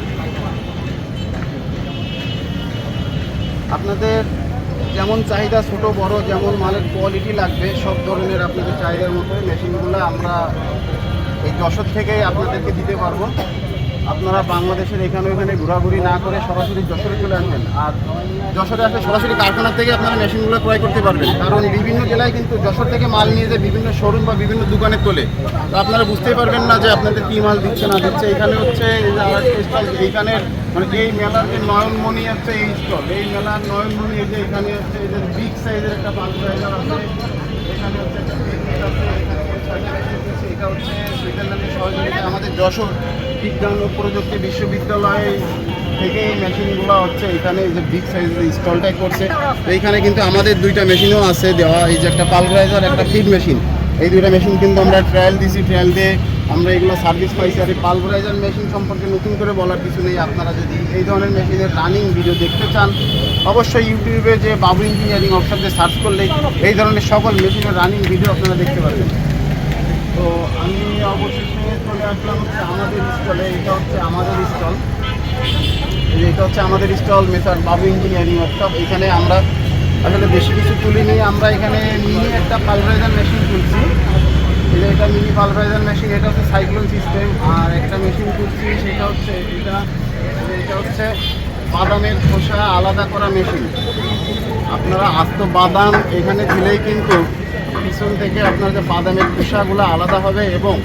আপনাদের যেমন চাহিদা, ছোট বড় যেমন মালের কোয়ালিটি লাগবে, সব ধরনের আপনাদের চাহিদার মতো মেশিনগুলো আমরা এই যশোর থেকেই আপনাদেরকে দিতে পারবো। আপনারা বাংলাদেশের এখানে ওখানে ঘোরাঘুরি না করে সরাসরি যশোরে চলে আসবেন। আর যশোরে আসলে সরাসরি কারখানা থেকে আপনারা মেশিনগুলো ক্রয় করতে পারবেন, কারণ বিভিন্ন জেলায় কিন্তু যশোর থেকে মাল নিয়ে যে বিভিন্ন শোরুম বা বিভিন্ন দোকানে তোলে, তো আপনারা বুঝতেই পারবেন না যে আপনাদের কী মাল দিচ্ছে না দিচ্ছে। এখানে হচ্ছে এই যে আরেকটা স্টল, এইখানের এই মেলার যে নয়নমণি হচ্ছে এই স্টল, এই মেলার নয়নমণি, এই যে এখানে হচ্ছে এই যে বিগ সাইজের একটা পাঁচ জায়গা আছে। এখানে হচ্ছে একটা এটা হচ্ছে সুইজারল্যান্ডের সহযোগিতা আমাদের যশোর বিজ্ঞান ও প্রযুক্তি বিশ্ববিদ্যালয় থেকে এই মেশিনগুলো হচ্ছে এখানে যে বিগ সাইজের স্টলটাই করছে। তো এইখানে কিন্তু আমাদের দুইটা মেশিনও আছে দেওয়া, এই যে একটা পালভারাইজার, একটা ফিড মেশিন। এই দুইটা মেশিন কিন্তু আমরা ট্রায়াল দিছি, ট্রায়াল দিয়ে আমরা এগুলো সার্ভিস পাইছি। আর এই পালভারাইজার মেশিন সম্পর্কে নতুন করে বলার কিছু নেই। আপনারা যদি এই ধরনের মেশিনের রানিং ভিডিও দেখতে চান অবশ্যই ইউটিউবে যে বাবু ইঞ্জিনিয়ারিং ওয়ার্কশপে সার্চ করলেই এই ধরনের সকল মেশিনের রানিং ভিডিও আপনারা দেখতে পারবেন। তো আমি অবশেষে চলে আসলাম হচ্ছে আমাদের স্টলে। এটা হচ্ছে আমাদের স্টল, এটা হচ্ছে আমাদের স্টল মেসার বাবু ইঞ্জিনিয়ারিং ওয়ার্কশপ। এখানে আমরা আসলে বেশি কিছু তুলিনি, আমরা এখানে মিনি একটা পালভারাইজার মেশিন তুলছি। এটা মিনি পালভারাইজার মেশিন, এটা হচ্ছে সাইক্লোন সিস্টেম। আর একটা মেশিন তুলছি, সেটা হচ্ছে এটা হচ্ছে বাদামের খোসা আলাদা করা মেশিন। আপনারা আস্ত বাদাম এখানে দিলেই কিন্তু পিছন থেকে আপনার যে বাদামের খোসাগুলো আলাদা হবে, এবং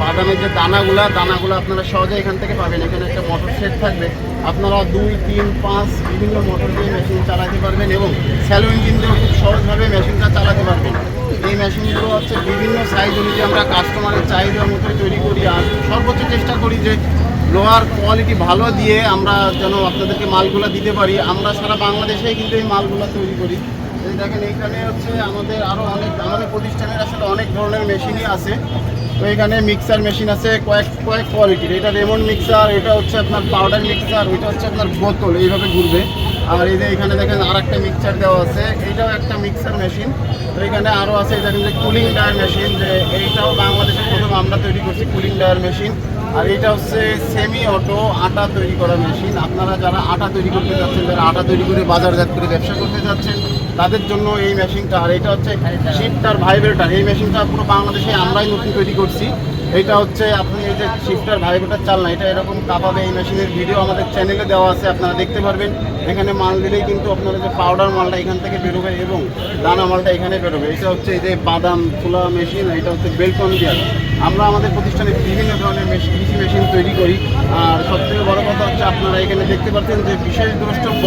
বাদামের যে দানাগুলো আপনারা সহজে এখান থেকে পাবেন। এখানে একটা মোটর সেট থাকবে, আপনারা 2, 3, 5 বিভিন্ন মোটর দিয়ে মেশিন চালাতে পারবেন, এবং স্যালো ইঞ্জিন দিয়েও খুব সহজভাবে মেশিনটা চালাতে পারবেন। এই মেশিনগুলো হচ্ছে বিভিন্ন সাইজ অনুযায়ী আমরা কাস্টমারের চাহিদার মতোই তৈরি করি। আর সর্বোচ্চ চেষ্টা করি যে লোহার কোয়ালিটি ভালো দিয়ে আমরা যেন আপনাদেরকে মালগুলো দিতে পারি। আমরা সারা বাংলাদেশেই কিন্তু এই মালগুলো তৈরি করি। দেখেন এইখানে হচ্ছে আমাদের আরও আমাদের প্রতিষ্ঠানের আসলে অনেক ধরনের মেশিনই আছে। তো এখানে মিক্সার মেশিন আছে কয়েক কোয়ালিটির। এটা রেমন্ড মিক্সার, এটা হচ্ছে আপনার পাউডার মিক্সার, ওইটা হচ্ছে আপনার বোতল, এইভাবে ঘুরবে। আর এই যে এখানে দেখেন আর একটা মিক্সার দেওয়া আছে, এইটাও একটা মিক্সার মেশিন। তো এখানে আরও আছে, এটা কিন্তু কুলিং ডায়ার মেশিন, যে এইটাও বাংলাদেশে প্রথম আমরা তৈরি করছি কুলিং ডায়ার মেশিন। আর এটা হচ্ছে সেমি অটো আটা তৈরি করা মেশিন। আপনারা যারা আটা তৈরি করতে যাচ্ছেন, যারা আটা তৈরি করে বাজারজাত করে ব্যবসা করতে যাচ্ছেন, তাদের জন্য এই মেশিনটা। আর এটা হচ্ছে শিফটার ভাইব্রেটার, এই মেশিনটা পুরো বাংলাদেশে আমরাই নতুন তৈরি করছি। এটা হচ্ছে আপনি এই যে শিফটার ভাইব্রেটার চালনা, এটা এরকম কাঁপাবে। এই মেশিনের ভিডিও আমাদের চ্যানেলে দেওয়া আছে, আপনারা দেখতে পারবেন। এখানে মাল দিলেই কিন্তু আপনারা যে পাউডার মালটা এখান থেকে বেরোবে এবং দানা মালটা এখানে বেরোবে। এটা হচ্ছে এই যে বাদাম খোলা মেশিন, এটা হচ্ছে বেল্ট কনভিয়ার। আমরা আমাদের প্রতিষ্ঠানে বিভিন্ন ধরনের কৃষি মেশিন তৈরি করি। আর সবথেকে বড় কথা হচ্ছে আপনারা এখানে দেখতে পাচ্ছেন যে বিশেষ দ্রষ্টব্য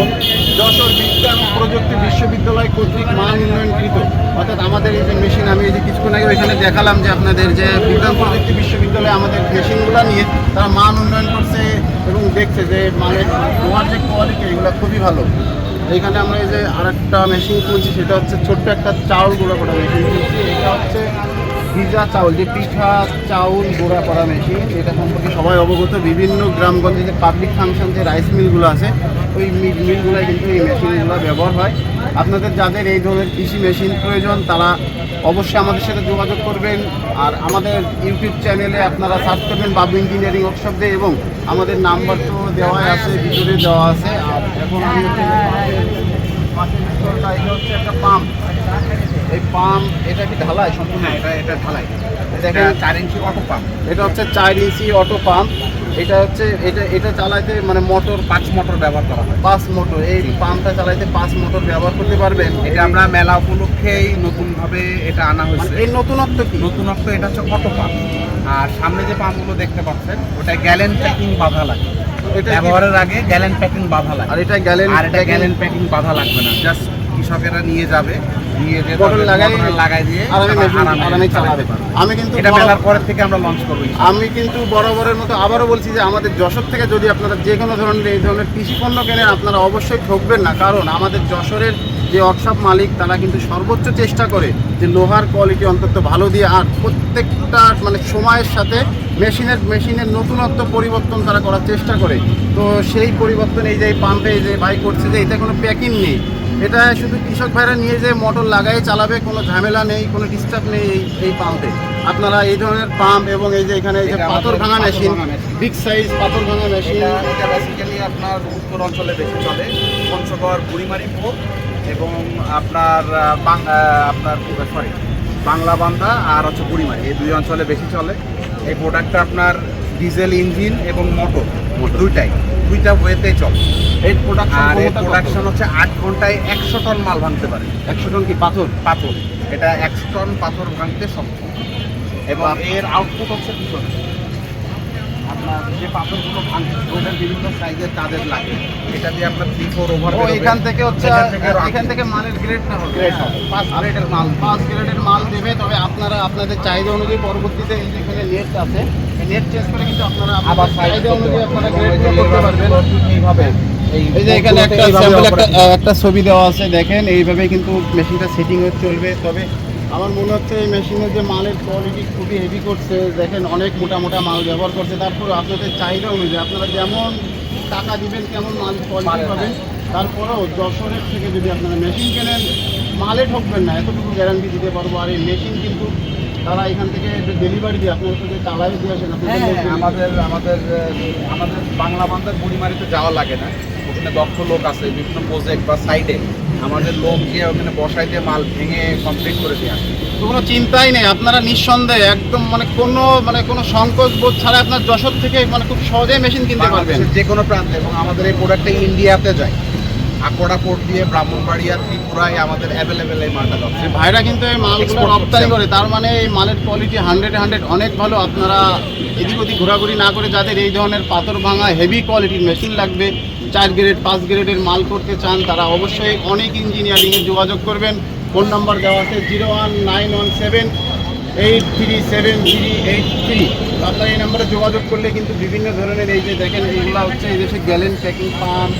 যশোর বিজ্ঞান ও প্রযুক্তি বিশ্ববিদ্যালয় কর্তৃক মান উন্নয়নকৃত। অর্থাৎ আমাদের এই যে মেশিন, আমি এই যে কিছুক্ষণ আগে এখানে দেখালাম যে আপনাদের যে বিজ্ঞান প্রযুক্তি বিশ্ববিদ্যালয় আমাদের মেশিনগুলো নিয়ে তারা মান উন্নয়ন করছে এবং দেখছে যে মানের তোমার যে কোয়ালিটি এগুলো খুবই ভালো। এইখানে আমরা এই যে আরেকটা মেশিন খুলছি, সেটা হচ্ছে ছোট্ট একটা চাউল গুঁড়ো করা মেশিন খুলছি। এটা হচ্ছে ভিজা চাউল, যে পিঠা চাউল গুঁড়া করা মেশিন। এটা সম্পর্কে সবাই অবগত। বিভিন্ন গ্রামগঞ্জে যে পাবলিক ফাংশন যে রাইস মিলগুলো আছে, ওই মিলগুলোয় কিন্তু এই মেশিনগুলো ব্যবহার হয়। আপনাদের যাদের এই ধরনের কৃষি মেশিন প্রয়োজন, তারা অবশ্যই আমাদের সাথে যোগাযোগ করবেন। আর আমাদের ইউটিউব চ্যানেলে আপনারা সার্চ করবেন বাবু ইঞ্জিনিয়ারিং ওয়ার্কশপ দিয়ে, এবং আমাদের নাম্বার তো দেওয়া আছে, ভিতরে দেওয়া আছে। আর এখন আমি হচ্ছে হচ্ছে একটা পাম্প, এই পাম্প এটা কি ঢালাই সম্পূর্ণ? এটা ঢালাই। দেখেন 4 ইঞ্চি অটো পাম্প, এটা হচ্ছে 4 ইঞ্চি অটো পাম্প। এটা হচ্ছে এটা চালাইতে মানে মোটর 5 মোটর ব্যবহার করা হয়। 5 মোটর, এই পাম্পটা চালাইতে 5 মোটর ব্যবহার করতে পারবেন। এটা আমরা মেলা উপলক্ষেই নতুনভাবে এটা আনা হয়েছে। এই নতুনত্ব কি? নতুনত্ব এটা হচ্ছে অটো পাম্প। আর সামনে যে পাম্পগুলো দেখতে পাচ্ছেন, ওটা গ্যালেন প্যাকিং বাধা লাগে। এটা ব্যবহারের আগে গ্যালেন প্যাকিং বাধা লাগে। আর এটা গ্যালেন প্যাকিং বাধা লাগবে না, জাস্ট কৃষকেরা নিয়ে যাবে, নিয়ে যে মোটর লাগাই দিয়ে আরামে চালাতে পারবে। আমি কিন্তু এটা মেলার পরের থেকে আমরা লঞ্চ করবো। আমি কিন্তু বরাবরের মতো আবারও বলছি যে আমাদের যশোর থেকে যদি আপনারা যে কোনো ধরনের এই ধরনের কৃষি পণ্য কেনেন, আপনারা অবশ্যই ঠকবেন না। কারণ আমাদের যশোরের যে ওয়ার্কশপ মালিক, তারা কিন্তু সর্বোচ্চ চেষ্টা করে যে লোহার কোয়ালিটি অন্তত ভালো দিয়ে, আর প্রত্যেকটা মানে সময়ের সাথে মেশিনের নতুনত্ব পরিবর্তন তারা করার চেষ্টা করে। তো সেই পরিবর্তন এই যে পাম্পে যে ভাই করছে, যে এতে কোনো প্যাকিং নেই। এটা শুধু কৃষক ভাইরা নিয়ে যে মোটর লাগাই চালাবে, কোনো ঝামেলা নেই, কোনো ডিস্টার্ব নেই এই পাম্পে। আপনারা এই ধরনের পাম্প এবং এই যে এখানে এই যে পাথর ভাঙা মেশিন, বিগ সাইজ পাথর ভাঙা মেশিন, এটা বেসিক্যালি আপনার উত্তর অঞ্চলে বেশি চলে, পঞ্চগড় বুড়িমারি পোর্ট এবং আপনার বাংলা বান্দা আর হচ্ছে বুড়িমারি, এই 2 অঞ্চলে বেশি চলে। এই প্রোডাক্টটা আপনার ডিজেল ইঞ্জিন এবং মোটর দুইটা ওয়েতে চলে। এই প্রোডাকশন হচ্ছে 8 ঘন্টায় 100 টন মাল ভাঙতে পারে। 100 টন কি পাথর? এটা 100 টন পাথর ভাঙতে সক্ষম। এবং এর আউটপুট হচ্ছে পিছনে আপনার যে পাথরগুলো ভাঙছে, ওটার বিভিন্ন সাইজের কাজের লাগে। এটা দিয়ে আপনার 3-4 ওভার এখান থেকে হচ্ছে এখান থেকে মালের গ্রেডটা হবে, 5 গ্রেডের মাল দেবে। তবে আপনারা আপনাদের চাহিদা অনুযায়ী পরবর্তীতে এই যেখানে নেট আছে, এই নেট চেঞ্জ করে কিন্তু আপনারা আবার চাহিদা অনুযায়ী আপনারা গ্রেডগুলো করতে পারবেন। এইভাবে এই যে এখানে একটা স্যাম্পল একটা ছবি দেওয়া আছে, দেখেন এইভাবে কিন্তু মেশিনটা সেটিং হয়ে চলবে। তবে আমার মনে হচ্ছে এই মেশিনের যে মালের কোয়ালিটি খুবই হেভি করছে। দেখেন অনেক মোটা মাল ব্যবহার করছে। তারপর আপনাদের চাহিদা অনুযায়ী আপনারা যেমন টাকা দিবেন তেমন মাল কোয়ালিটি পাবেন। তারপরেও যশোরের থেকে যদি আপনারা মেশিন কেনেন, মালে ঠকবেন না, এতটুকু গ্যারান্টি দিতে পারবো। আর এই মেশিন কিন্তু তারা এখান থেকে ডেলিভারি দিয়ে আপনারা তো যে চালাই দিয়ে আসেন, আমাদের বাংলা বান্ধার বুড়িমারিতে যাওয়া লাগে না। ওখানে দক্ষ লোক আছে, বিভিন্ন প্রজেক্ট বা সাইডে আমাদের লোক গিয়ে ওখানে বসাই দিয়ে মাল ভেঙে কমপ্লিট করে দিয়ে আসে। তো কোনো চিন্তাই নেই, আপনারা নিঃসন্দেহে একদম কোনো সংকোচ বোধ ছাড়া আপনার যশোর থেকে খুব সহজেই মেশিন কিনতে পারবেন যে কোনো প্রান্তে। এবং আমাদের এই প্রোডাক্টটা ইন্ডিয়াতে যায়, আকোড়া পোর্ট দিয়ে ব্রাহ্মণবাড়িয়া, ত্রিপুরায় আমাদের অ্যাভেলেবেল এই মালটা যাচ্ছে। ভাইরা কিন্তু এই মালগুলো রপ্তানি করে, তার মানে এই মালের কোয়ালিটি 100 অনেক ভালো। আপনারা এদিক ওদিক ঘোরাঘুরি না করে যাদের এই ধরনের পাথর ভাঙা হেভি কোয়ালিটির মেশিন লাগবে, 4 গ্রেড 5 গ্রেডের মাল করতে চান, তারা অবশ্যই অনেক ইঞ্জিনিয়ারিংয়ে যোগাযোগ করবেন। ফোন নাম্বার দেওয়া আছে 01917837383। আপনারা এই নাম্বারে যোগাযোগ করলে কিন্তু বিভিন্ন ধরনের এই যে দেখেন এইগুলো হচ্ছে এই দেশে গ্যালেন প্যাকিং পাম্প,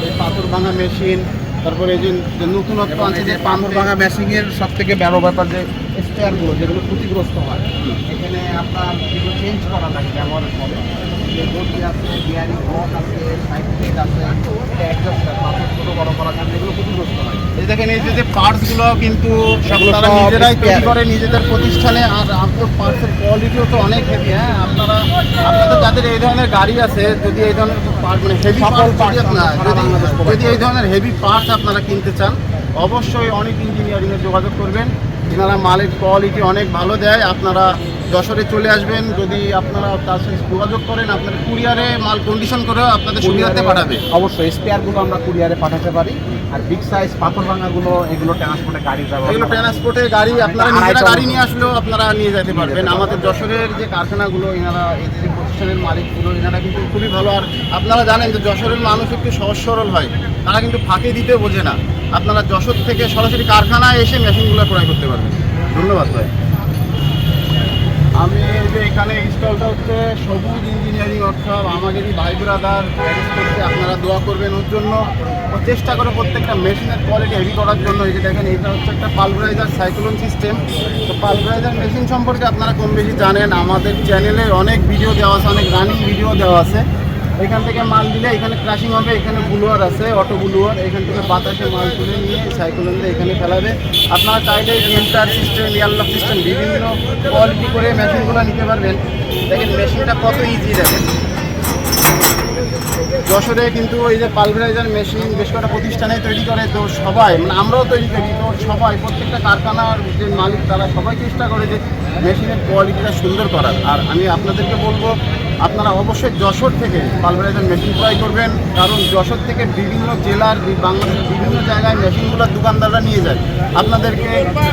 এই পাথর ভাঙা মেশিন, তারপরে এই যে নতুনত্ব আছে যে পাথর ভাঙা মেশিনের সব থেকে বড় ব্যাপার যে স্পেয়ারগুলো যেগুলো ক্ষতিগ্রস্ত হয়, এখানে আপনার যেগুলো চেঞ্জ করা লাগে ব্যবহারের ফলে, যে গতি আছে, বিয়ারিং ব্লক আছে, সাইড প্লেট আছে, অ্যাডজাস্টার পাথর ছোটো বড় করার জন্য এগুলো ক্ষতিগ্রস্ত হয়। এই দেখেন এই যে পার্টসগুলো কিন্তু সেগুলো তারা সব নিজেরাই তৈরি spare। করে নিজেদের প্রতিষ্ঠানে। আর আপনার পার্টসের কোয়ালিটিও তো অনেক হেভি। হ্যাঁ, আপনাদের যাদের এই ধরনের গাড়ি আছে, যদি এই ধরনের পার্ট মানে হেভি সকল পার্টস parts আমরা সারা বাংলাদেশ provide যদি এই ধরনের হেভি পার্টস আপনারা কিনতে চান, অবশ্যই অনেক ইঞ্জিনিয়ারিংয়ে যোগাযোগ করবেন। এনারা মালের কোয়ালিটি অনেক ভালো দেয়। আপনারা যশোরে চলে আসবেন, যদি আপনারা তার সাথে যোগাযোগ করেন, আপনার কুরিয়ারে মাল কন্ডিশন করে আপনাদের সুবিধাতে পাঠাবে। অবশ্যই স্পেয়ারগুলো আমরা কুরিয়ারে পাঠাতে পারি। আর বিগ সাইজ পাথর ভাঙাগুলো এগুলো ট্রান্সপোর্টে গাড়ি ব্যবহার এগুলো করা হয়। ট্রান্সপোর্টের গাড়ি আপনারা নিজেরা গাড়ি নিয়ে আসলেও আপনারা নিয়ে যেতে পারবেন। আমাদের যশোরের যে কারখানাগুলো, এনারা এই যে প্রতিষ্ঠানের মালিকগুলো, এনারা কিন্তু খুবই ভালো। আর আপনারা জানেন যে যশোরের মানুষ একটু সহজ সরল হয়, তারা কিন্তু ফাঁকে দিতে বোঝে না। আপনারা যশোর থেকে সরাসরি কারখানায় এসে মেশিনগুলো ক্রয় করতে পারবেন। ধন্যবাদ ভাই। আমি এই যে এখানে স্টলটা হচ্ছে সবুজ ইঞ্জিনিয়ারিং ওয়ার্কশপ, আমাদেরই ভাই ব্রাদার ম্যানেজ করতে। আপনারা দোয়া করবেন ওর জন্য। ও চেষ্টা করে প্রত্যেকটা মেশিনের কোয়ালিটি হেভি করার জন্য। এই যে দেখেন, এটা হচ্ছে একটা পালভারাইজার সাইক্লোন সিস্টেম। তো পালভারাইজার মেশিন সম্পর্কে আপনারা কম বেশি জানেন। আমাদের চ্যানেলে অনেক ভিডিও দেওয়া আছে, অনেক রানিং ভিডিও দেওয়া আছে। এখান থেকে মাল দিলে এখানে ক্রাশিং হবে, এখানে ব্লুয়ার আছে, অটো ব্লুয়ার। এখান থেকে বাতাসে মাল তুলে নিয়ে সাইক্লোন দিয়ে এখানে ফেলাবে। আপনারা চাইলে ফিল্টার সিস্টেম, এয়ারলক সিস্টেম বিভিন্ন কোয়ালিটি করে মেশিনগুলো নিতে পারবেন। দেখেন মেশিনটা কত ইজি। দেখেন যশোরে কিন্তু এই যে পালভারাইজার মেশিন বেশ কটা প্রতিষ্ঠানে তৈরি করে। তো সবাই মানে আমরাও তৈরি করি, তো সবাই প্রত্যেকটা কারখানার যে মালিক তারা সবাই চেষ্টা করে যে মেশিনের কোয়ালিটিটা সুন্দর করার। আর আমি আপনাদেরকে বলবো, আপনারা অবশ্যই যশোর থেকে পালভারাইজার মেশিন ক্রয় করবেন। কারণ যশোর থেকে বিভিন্ন জেলার বাংলাদেশের বিভিন্ন জায়গায় মেশিনগুলোর দোকানদাররা নিয়ে যায়। আপনাদেরকে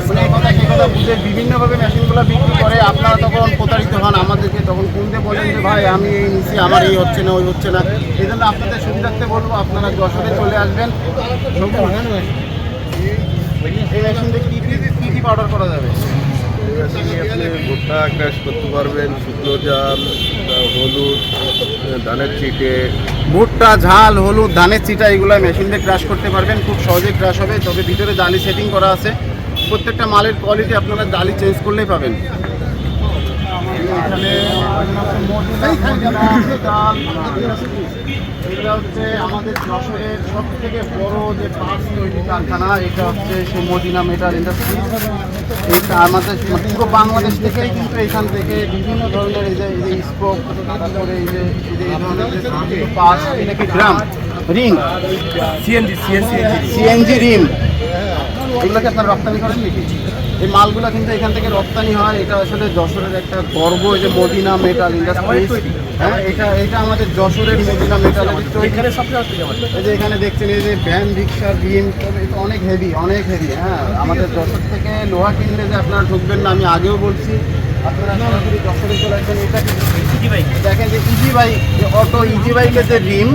মানে এই কথা সেই কথা বুঝে বিভিন্নভাবে মেশিনগুলো বিক্রি করে। আপনারা তখন প্রতারিত হন, আমাদেরকে তখন ফোনতে বলেন যে ভাই আমি এই নিচ্ছি, আমার এই হচ্ছে না, ওই হচ্ছে না। এই জন্য আপনাদের সুবিধার্থে বলবো আপনারা যশোরে চলে আসবেন। এই মেশিনটা কী অর্ডার করা যাবে? আপনি ভুট্টা ক্র্যাশ করতে পারবেন, শুকনো জাল, হলুদ, ধানের চিটে। ভুট্টা, ঝাল, হলুদ, ধানের চিটা এগুলো মেশিন দিয়ে ক্রাশ করতে পারবেন। খুব সহজেই ক্রাশ হবে, তবে ভিতরে জালি সেটিং করা আছে। প্রত্যেকটা মালের কোয়ালিটি আপনারা জালি চেঞ্জ করলেই পাবেন। এখানে এটা হচ্ছে আমাদের যশোরের সব থেকে বড় যে পার্টস তৈরি কারখানা। এটা হচ্ছে সেই মদিনা মেটাল ইন্ডাস্ট্রি। এইটা আমাদের পুরো বাংলাদেশ থেকেই কিন্তু এখান থেকে বিভিন্ন ধরনের এই যে স্পোক, তারপরে এই যে এই ধরনের যে পার্টস, এটা কি ড্রাম, রিং, সিএনজি রিম, এগুলোকে আপনার রপ্তানি করেন নাকি? এই মালগুলো কিন্তু এখান থেকে রপ্তানি হয়। এটা আসলে যশোরের একটা গর্ব, এই যে মদিনা মেটাল ইন্ডাস্ট্রিজ। হ্যাঁ, এটা আমাদের যশোরের মদিনা মেটালের তৈরি। এই যে এখানে দেখছেন এই যে ভ্যান, রিক্সা, রিম, তবে এটা অনেক হেভি, অনেক হেভি। হ্যাঁ, আমাদের যশোর থেকে লোহা কিনলে যে আপনারা ঢুকবেন না, আমি আগেও বলছি। আপনারা সরাসরি যশোরে চলে আসবেন। এটা দেখেন যে ইজি বাইক, অটো ইজি বাইকের যে রিম,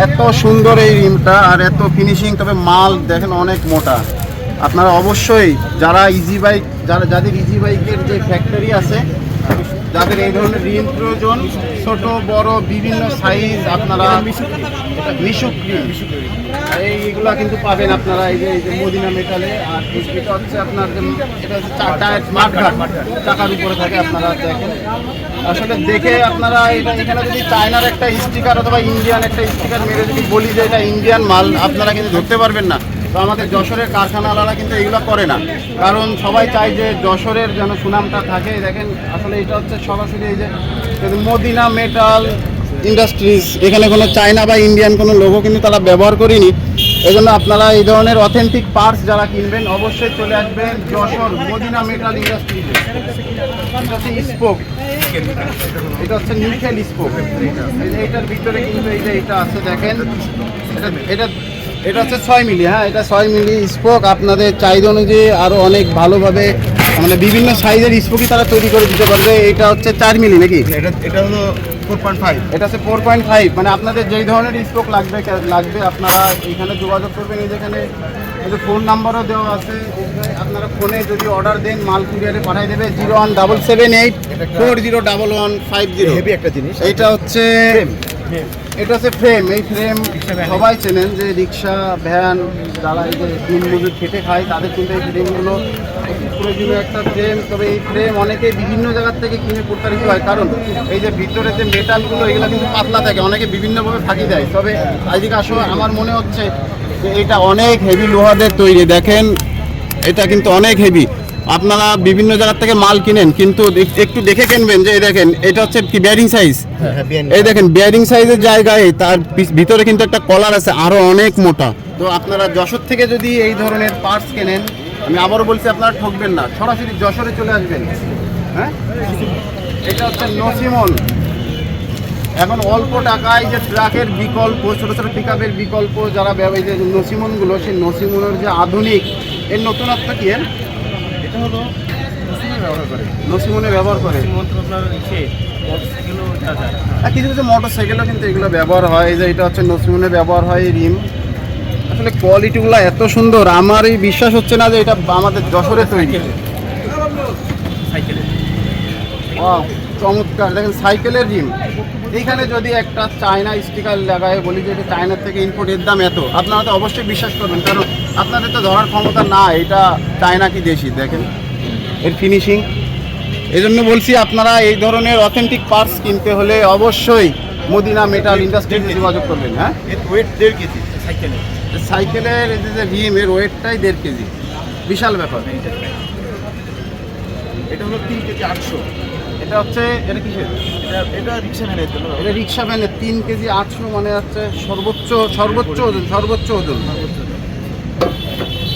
এত সুন্দর এই রিমটা আর এত ফিনিশিং। তবে মাল দেখেন অনেক মোটা। আপনারা অবশ্যই যারা ইজি বাইক, যাদের ইজি বাইকের যে ফ্যাক্টরি আছে, যাদের এই ধরনের রিম প্রয়োজন, ছোট বড় বিভিন্ন সাইজ, আপনারা মিশুক রিম এইগুলা কিন্তু পাবেন আপনারা এই যে মদিনা মেটালে। আর এটা হচ্ছে আপনার এটা হচ্ছে টায়ার মাঠঘাট, চাকার উপরে থাকে। আপনারা দেখেন, আসলে দেখে আপনারা এখানে যদি চায়নার একটা স্টিকার অথবা ইন্ডিয়ান একটা স্টিকার মেরে যদি বলি যে এটা ইন্ডিয়ান মাল, আপনারা কিন্তু ধরতে পারবেন না। তো আমাদের যশোরের কারখানাওয়ালারা কিন্তু এগুলো করে না, কারণ সবাই চায় যে যশোরের যেন সুনামটা থাকে। দেখেন আসলে এটা হচ্ছে সরাসরি এই যে মদিনা মেটাল ইন্ডাস্ট্রিজ, এখানে কোনো চায়না বা ইন্ডিয়ান কোনো লোগো কিন্তু তারা ব্যবহার করেনি। এই জন্য আপনারা এই ধরনের অথেন্টিক পার্টস যারা কিনবেন অবশ্যই চলে আসবেন যশোর মদিনা মেটাল ইন্ডাস্ট্রিজে। এটা হচ্ছে স্পোক, এটা হচ্ছে নিউকেল স্পোক। এইটার ভিতরে কিন্তু এই যে এটা আছে দেখেন, এটা হচ্ছে 6 মিলি। হ্যাঁ, এটা 6 মিলি স্পোক। আপনাদের চাহিদা অনুযায়ী আরও অনেক ভালোভাবে মানে বিভিন্ন সাইজের স্পোকই তারা তৈরি করে দিতে পারবে। এটা হচ্ছে 4 মিলি নাকি? এটা হলো 4.5। এটা হচ্ছে 4.5। মানে আপনাদের যেই ধরনের স্পোক লাগবে আপনারা এইখানে যোগাযোগ করবেন। এই যেখানে ফোন নাম্বারও দেওয়া আছে। আপনারা ফোনে যদি অর্ডার দেন, মাল কুরিয়ারে পাঠিয়ে দেবে 01778401150। হেভি একটা জিনিস। এইটা হচ্ছে ফ্রেম। এই ফ্রেম সবাই চেনেন যে রিক্সা, ভ্যান, যারা এই যে দিন মজুর খেটে খায় তাদের কিন্তু এই ফ্রেমগুলো প্রয়োজনীয় একটা ফ্রেম। তবে এই ফ্রেম অনেকে বিভিন্ন জায়গার থেকে কিনে প্রতারিত হয়, কারণ এই যে ভিতরে যে মেটালগুলো এগুলো কিন্তু পাতলা থাকে, অনেকে বিভিন্নভাবে ফাঁকি দেয়। তবে আজকে আসলে আমার মনে হচ্ছে যে এটা অনেক হেভি লোহাদের তৈরি। দেখেন এটা কিন্তু অনেক হেভি। আপনারা বিভিন্ন জায়গার থেকে মাল কিনেন, কিন্তু একটু দেখে কিনবেন। যে এই দেখেন এটা হচ্ছে কি বেয়ারিং সাইজ, এই দেখেন বেয়ারিং সাইজের জায়গায় তার ভিতরে কিন্তু একটা কলার আছে আরো অনেক মোটা। তো আপনারা যশোর থেকে যদি এই ধরনের পার্টস কেনেন, আমি আবারও বলছি আপনারা ঠকবেন না, সরাসরি যশোরে চলে আসবেন। হ্যাঁ, এটা হচ্ছে নসিমন। এখন অল্প টাকায় যে ট্রাকের বিকল্প, ছোটো ছোটো পিকআপের বিকল্প যারা এই যে নসিমনগুলো, সেই নসিমনের যে আধুনিক এর নতুনত্ব কি এর? এটা হলো ব্যবহার করে নসিমনে ব্যবহার করে আপনার মোটরসাইকেলও যায়। আর কিছু কিছু মোটর সাইকেলও কিন্তু এগুলো ব্যবহার হয়। এই যে এটা হচ্ছে নসিমনে ব্যবহার হয় রিম। আসলে কোয়ালিটিগুলো এত সুন্দর, আমার এই বিশ্বাস হচ্ছে না যে এটা আমাদের যশোরে তৈরি। সাইকেলে ওয়াও, চমৎকার। দেখেন সাইকেলের রিম, এইখানে যদি একটা চায়না স্টিকার লাগায় বলি যে এটা চায়নার থেকে ইম্পোর্টের দাম এত, আপনারা তো অবশ্যই বিশ্বাস করবেন, কারণ আপনাদের তো ধরার ক্ষমতা না এটা চায়না কি দেশি। দেখেন এর ফিনিশিং। এই জন্য বলছি আপনারা এই ধরনের অথেন্টিক পার্টস কিনতে হলে অবশ্যই মদিনা মেটাল ইন্ডাস্ট্রিতে যোগাযোগ করবেন। হ্যাঁ, এর ওয়েট 1.5 কেজি। সাইকেলে সাইকেলের এই যে রিম এর ওয়েটটাই 1.5 কেজি, বিশাল ব্যাপার। এটা হলো 3 কেজি 800। এটা হচ্ছে এটা কিসের? এটা রিক্সা ভ্যানের জন্য। এটা রিক্সা ভ্যানে 3 কেজি 800, মানে হচ্ছে সর্বোচ্চ ওজন।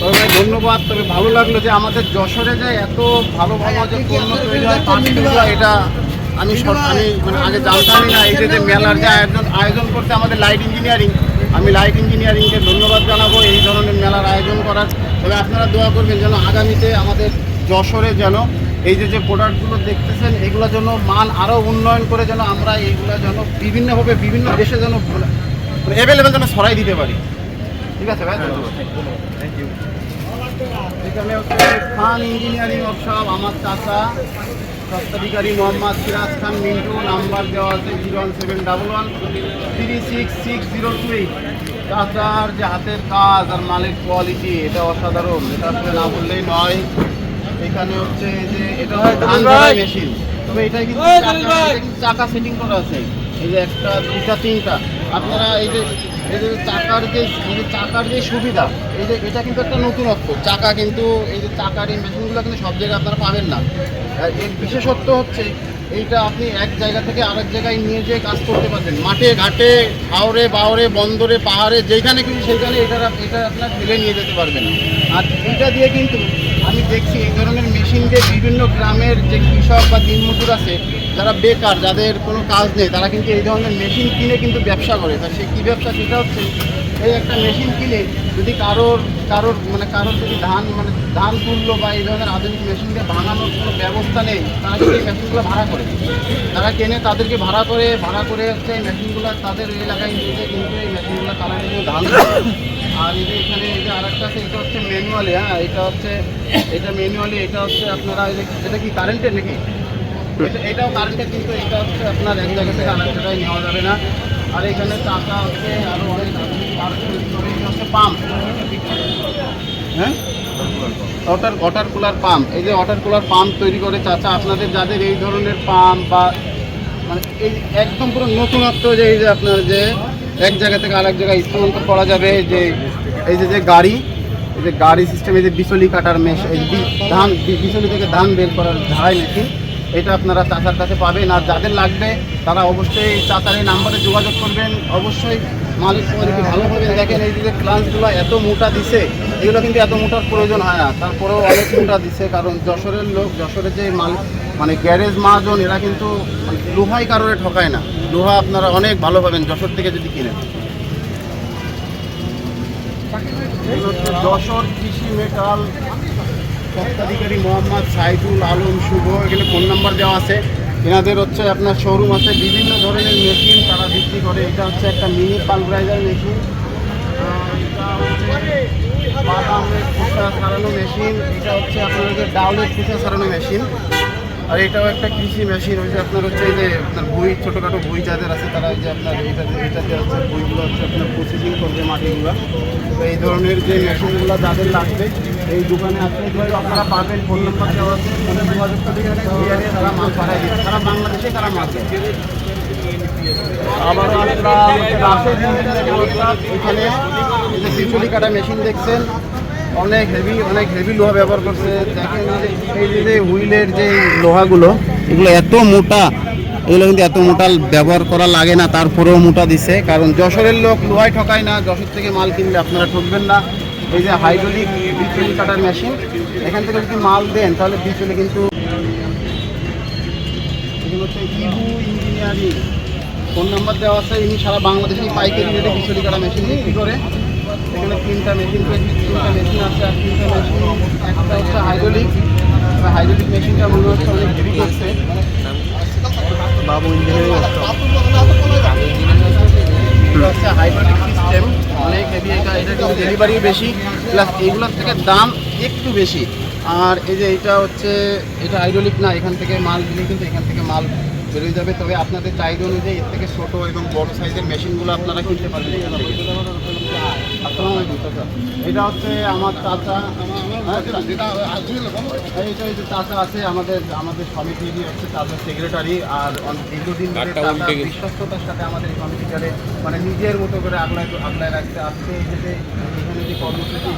তবে ভাই ধন্যবাদ। তবে ভালো লাগলো যে আমাদের যশোরে যে এত ভালো ভালো যে পণ্য তৈরি হয় পার্টসগুলো, এটা আমি মানে আগে জানতামই না। এই যে মেলার যে আয়োজন করতে আমাদের লাইট ইঞ্জিনিয়ারিং, আমি লাইট ইঞ্জিনিয়ারিংকে ধন্যবাদ জানাবো এই ধরনের মেলার আয়োজন করার। তবে আপনারা দোয়া করবেন যেন আগামীতে আমাদের যশোরে যেন এই যে প্রোডাক্টগুলো দেখতেছেন এগুলোর জন্য মান আরও উন্নয়ন করে যেন আমরা এইগুলো যেন বিভিন্নভাবে বিভিন্ন দেশে যেন অ্যাভেলেবেল যেন ছড়াই দিতে পারি। ঠিক আছে ভাই, ধন্যবাদ। এখানে হচ্ছে খান ইঞ্জিনিয়ারিং ওয়ার্কশপ, আমার চাচা স্বত্বাধিকারী মোহাম্মদ সিরাজ খান মিন্টু। নাম্বার দেওয়া আছে 01711366602। চাচার যে হাতের কাজ আর মালের কোয়ালিটি এটা অসাধারণ, এটা আসলে না বললেই নয়। এখানে হচ্ছে যে এটা হয় ধান ঝাড়াই মেশিন, তবে এটাই কিন্তু চাকা সেটিং করা আছে। এই যে একটা, দুটা, তিনটা। আপনারা এই যে চাকার যে সুবিধা, এই যে এটা কিন্তু একটা নতুনত্ব। চাকা কিন্তু এই যে চাকার এই মেশিনগুলো কিন্তু সব জায়গায় আপনারা পাবেন না। আর এর বিশেষত্ব হচ্ছে এইটা আপনি এক জায়গা থেকে আরেক জায়গায় নিয়ে যেয়ে কাজ করতে পারবেন। মাঠে ঘাটে, হাওরে বাওরে, বন্দরে, পাহাড়ে, যেখানে কিন্তু সেখানে এটা আপনার ফেলে নিয়ে যেতে পারবেন। আর এইটা দিয়ে কিন্তু আমি দেখছি এই ধরনের মেশিন দিয়ে বিভিন্ন গ্রামের যে কৃষক বা দিনমজুর আছে, যারা বেকার, যাদের কোনো কাজ নেই, তারা কিন্তু এই ধরনের মেশিন কিনে কিন্তু ব্যবসা করে। তা সে কী ব্যবসা? সেটা হচ্ছে এই একটা মেশিন কিনে যদি কারোর যদি ধান তুললো বা এই ধরনের আধুনিক মেশিনকে ভাঙানোর কোনো ব্যবস্থা নেই, তারা কিন্তু এই মেশিনগুলো ভাড়া করে, তারা কেনে, তাদেরকে ভাড়া করে হচ্ছে এই মেশিনগুলো তাদের এলাকায় নিয়ে যায়, কিন্তু এই মেশিনগুলো তারা কিন্তু ধান তোলে। আর এই যে এখানে এই যে আরেকটা আছে, এটা হচ্ছে ম্যানুয়ালি। হ্যাঁ, এটা ম্যানুয়ালি। এটা হচ্ছে আপনারা এটা কি কারেন্টের নাকি? এটাও কারেন্টের, কিন্তু এটা হচ্ছে আপনার এক জায়গা থেকে আরেক জায়গায় নেওয়া যাবে না। আর এখানে চাকা হচ্ছে আরও অনেক হচ্ছে পাম্প। হ্যাঁ, ওয়াটার কুলার পাম্প। এই যে ওয়াটার কুলার পাম্প তৈরি করে চাচা। আপনাদের যাদের এই ধরনের পাম্প বা মানে এই একদম পুরো নতুনত্ব, যে এই যে আপনার যে এক জায়গা থেকে আরেক জায়গায় স্থানান্তর করা যাবে, যে এই যে গাড়ি, এই যে গাড়ি সিস্টেম, এই যে বিচলি কাটার মেশিন, এই বিচলি থেকে ধান বের করার ঝাড়াই মেশিন, এটা আপনারা চাচার কাছে পাবেন। আর যাদের লাগবে তারা অবশ্যই চাচার এই নাম্বারে যোগাযোগ করবেন। অবশ্যই মালিক কোয়ালিটি ভালো পাবেন। দেখেন এই যে ক্লাঞ্চগুলো এত মোটা দিছে, এগুলো কিন্তু এত মোটার প্রয়োজন হয় না, তারপরেও অনেক মোটা দিছে। কারণ যশোরের লোক, যশোরের যে মানে গ্যারেজ মহাজন, এরা কিন্তু লোহাই কারোরে ঠকায় না। লোহা আপনারা অনেক ভালো পাবেন যশোর থেকে যদি কিনেন। যশোর কৃষি মেটাল স্বত্বাধিকারী মোহাম্মদ সাইদুল আলম শুভ। এখানে ফোন নাম্বার দেওয়া আছে। এনাদের হচ্ছে আপনার শোরুম আছে, বিভিন্ন ধরনের মেশিন তারা বিক্রি করে। এটা হচ্ছে একটা মিনি পালভারাইজার মেশিন, এটা হচ্ছে বাদামের খোসা ছাড়ানো মেশিন, এটা হচ্ছে আপনাদের ডাউলের খোসা ছাড়ানো মেশিন। আর এটাও একটা কৃষি মেশিন, ওই যে আপনার হচ্ছে এই যে আপনার ভুঁই, ছোটোখাটো ভুঁই যাদের আছে তারা এই যে আপনার এটাতে হচ্ছে ভুঁইগুলো হচ্ছে আপনার প্রসেসিং করবে মাটিগুলো। তো এই ধরনের যে মেশিনগুলো যাদের লাগবে এই দোকানে আসলে আপনারা পাবেন। ফোন নাম্বার দেওয়া আছে, ফোনে যোগাযোগ করলে কুরিয়ারে তারা মাল পাঠায় দিচ্ছে, তারা বাংলাদেশে তারা মাল দেয়। আবার আমরা এখানে এই যে বিচুলি কাটা মেশিন দেখছেন, অনেক হেভি লোহা ব্যবহার করছে। দেখেন এই যে হুইলের যে লোহাগুলো, এগুলো এত মোটা, এগুলো কিন্তু এত মোটা ব্যবহার করা লাগে না, তারপরেও মোটা দিছে। কারণ যশোরের লোক লোহায় ঠকায় না, যশোর থেকে মাল কিনলে আপনারা ঠকবেন না। এই যে হাইড্রোলিক বিচুলি কাটার মেশিন, এখান থেকে যদি মাল দেন তাহলে বিচুলি কিন্তু এগুলো হচ্ছে ইবু ইঞ্জিনিয়ারিং। ফোন নাম্বার দেওয়া আছে, ইনি সারা বাংলাদেশে পাইকারি রেটে বিচুলি কাটা মেশিন বিক্রি করে। এখানে তিনটা মেশিন আছে, আর তিনটা মেশিন, একটা হচ্ছে হাইড্রোলিক মেশিনটা মনে হচ্ছে অনেক হেভি করছে। বাবু ইঞ্জিনিয়ারিং হচ্ছে হাইড্রোলিক সিস্টেম, অনেক হেভি। এটা কিন্তু ডেলিভারিও বেশি, প্লাস এইগুলোর থেকে দাম একটু বেশি। আর এই যে এটা হচ্ছে, এটা হাইড্রোলিক না, এখান থেকে মাল দিলে কিন্তু এখান থেকে মাল বেরোয় যাবে। তবে আপনাদের চাহিদা অনুযায়ী এর থেকে ছোটো এবং বড় সাইজের মেশিনগুলো আপনারা কিনতে পারবেন। এটা হচ্ছে আমার চাচা, এইটা এই যে চাচা আছে আমাদের সমিতিরই হচ্ছে চাচা সেক্রেটারি। আর দীর্ঘদিন ধরে চাচা বিশ্বস্ততার সাথে আমাদের এই কমিটিটারে মানে নিজের মতো করে আগলায় রাখতে আসছে। এই যে এখানে যে কর্মসূচি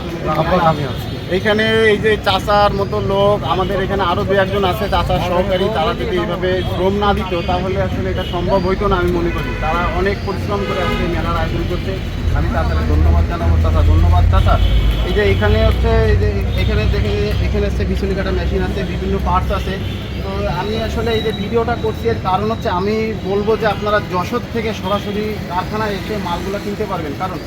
এইখানে এই যে চাচার মতো লোক আমাদের এখানে আরও দু একজন আছে চাচার সহকারী, তারা যদি এইভাবে শ্রম না দিত তাহলে আসলে এটা সম্ভব হইতো না। আমি মনে করি তারা অনেক পরিশ্রম করে আসছে মেলার আয়োজন করতে। আমি তাদের ধন্যবাদ জানাবো। চাচা ধন্যবাদ চাচা। এই যে এখানে হচ্ছে এই যে এখানে দেখে এখানে হচ্ছে বিচুলি কাটা মেশিন আছে, বিভিন্ন পার্টস আছে। তো আমি আসলে এই যে ভিডিওটা করছি এর কারণ হচ্ছে আমি বলবো যে আপনারা যশোর থেকে সরাসরি কারখানায় এসে মালগুলো কিনতে পারবেন। কারণ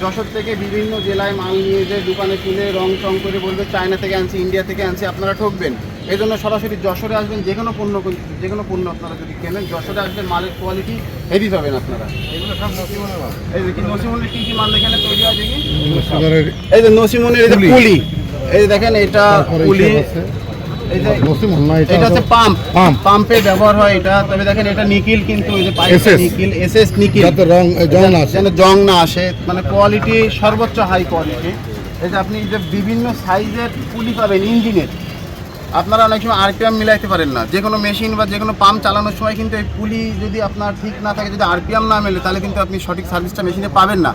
যশোর থেকে বিভিন্ন জেলায় মাল নিয়ে যে দোকানে কিনে রং টং করে বলবে চায়না থেকে আনছি, ইন্ডিয়া থেকে আনছি, আপনারা ঠকবেন। এই জন্য সরাসরি যশোরে আসবেন। যে কোনো পণ্য আপনারা যদি কেনেন যশোরে আসবেন, মালের কোয়ালিটি হেভি পাবেন আপনারা। এগুলো সব নসিমনের মাল। এই যে নসিমনের কী কী মাল এখানে তৈরি হয় দেখি। এই যে নসিমনের এই যে পুলি, এই যে দেখেন এটা পুলি, এটা হচ্ছে পাম্পে ব্যবহার হয় এটা। তবে দেখেন এটা নিকিল, কিন্তু এই যে নিকিল এসএস নিকিল, যেন জং না আসে, মানে কোয়ালিটি সর্বোচ্চ হাই কোয়ালিটি। এই যে আপনি যে বিভিন্ন সাইজের পুলি পাবেন ইঞ্জিনের। আপনারা অনেক সময় আরপিএম মিলাইতে পারেন না, যে কোনো মেশিন বা যে কোনো পাম্প চালানোর সময় কিন্তু এই পুলি যদি আপনার ঠিক না থাকে, যদি আরপিএম না মেলে, তাহলে কিন্তু আপনি সঠিক সার্ভিসটা মেশিনে পাবেন না।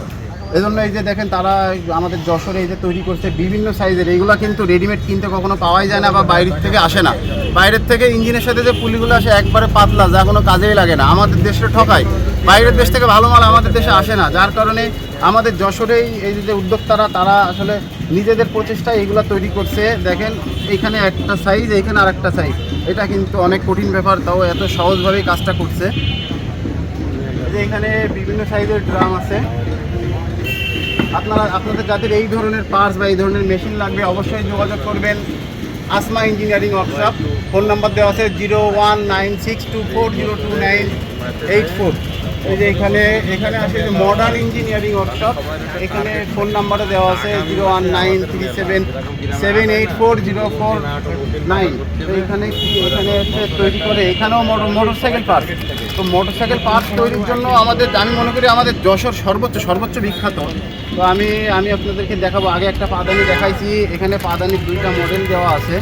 এজন্য এই যে দেখেন তারা আমাদের যশোরে এই যে তৈরি করছে বিভিন্ন সাইজের, এইগুলো কিন্তু রেডিমেড কিনতে কখনো পাওয়াই যায় না বা বাইরের থেকে আসে না। বাইরের থেকে ইঞ্জিনের সাথে যে পুলিগুলো আসে একবারে পাতলা, যা কোনো কাজেই লাগে না, আমাদের দেশে ঠকায়। বাইরের দেশ থেকে ভালো মাল আমাদের দেশে আসে না, যার কারণে আমাদের যশোরেই এই যে উদ্যোক্তারা তারা আসলে নিজেদের প্রচেষ্টায় এইগুলো তৈরি করছে। দেখেন এইখানে একটা সাইজ, এইখানে আর একটা সাইজ, এটা কিন্তু অনেক কঠিন ব্যাপার, তাও এত সহজভাবেই কাজটা করছে। যে এখানে বিভিন্ন সাইজের ড্রাম আছে। আপনাদের যাদের এই ধরনের পার্টস বা এই ধরনের মেশিন লাগবে অবশ্যই যোগাযোগ করবেন Asma engineering workshop. Phone number দেওয়া আছে 019624029884। এই যে এখানে আছে যে মডার্ন ইঞ্জিনিয়ারিং ওয়ার্কশপ, এখানে ফোন নাম্বারও দেওয়া আছে 01937784049। তো এখানে হচ্ছে তৈরি করে, এখানেও মোটরসাইকেল পার্টস। তো মোটরসাইকেল পার্টস তৈরির জন্য আমি মনে করি আমাদের যশোর সর্বোচ্চ বিখ্যাত। তো আমি আপনাদেরকে দেখাবো। আগে একটা পাদানি দেখাইছি, এখানে পাদানির দুইটা মডেল দেওয়া আছে।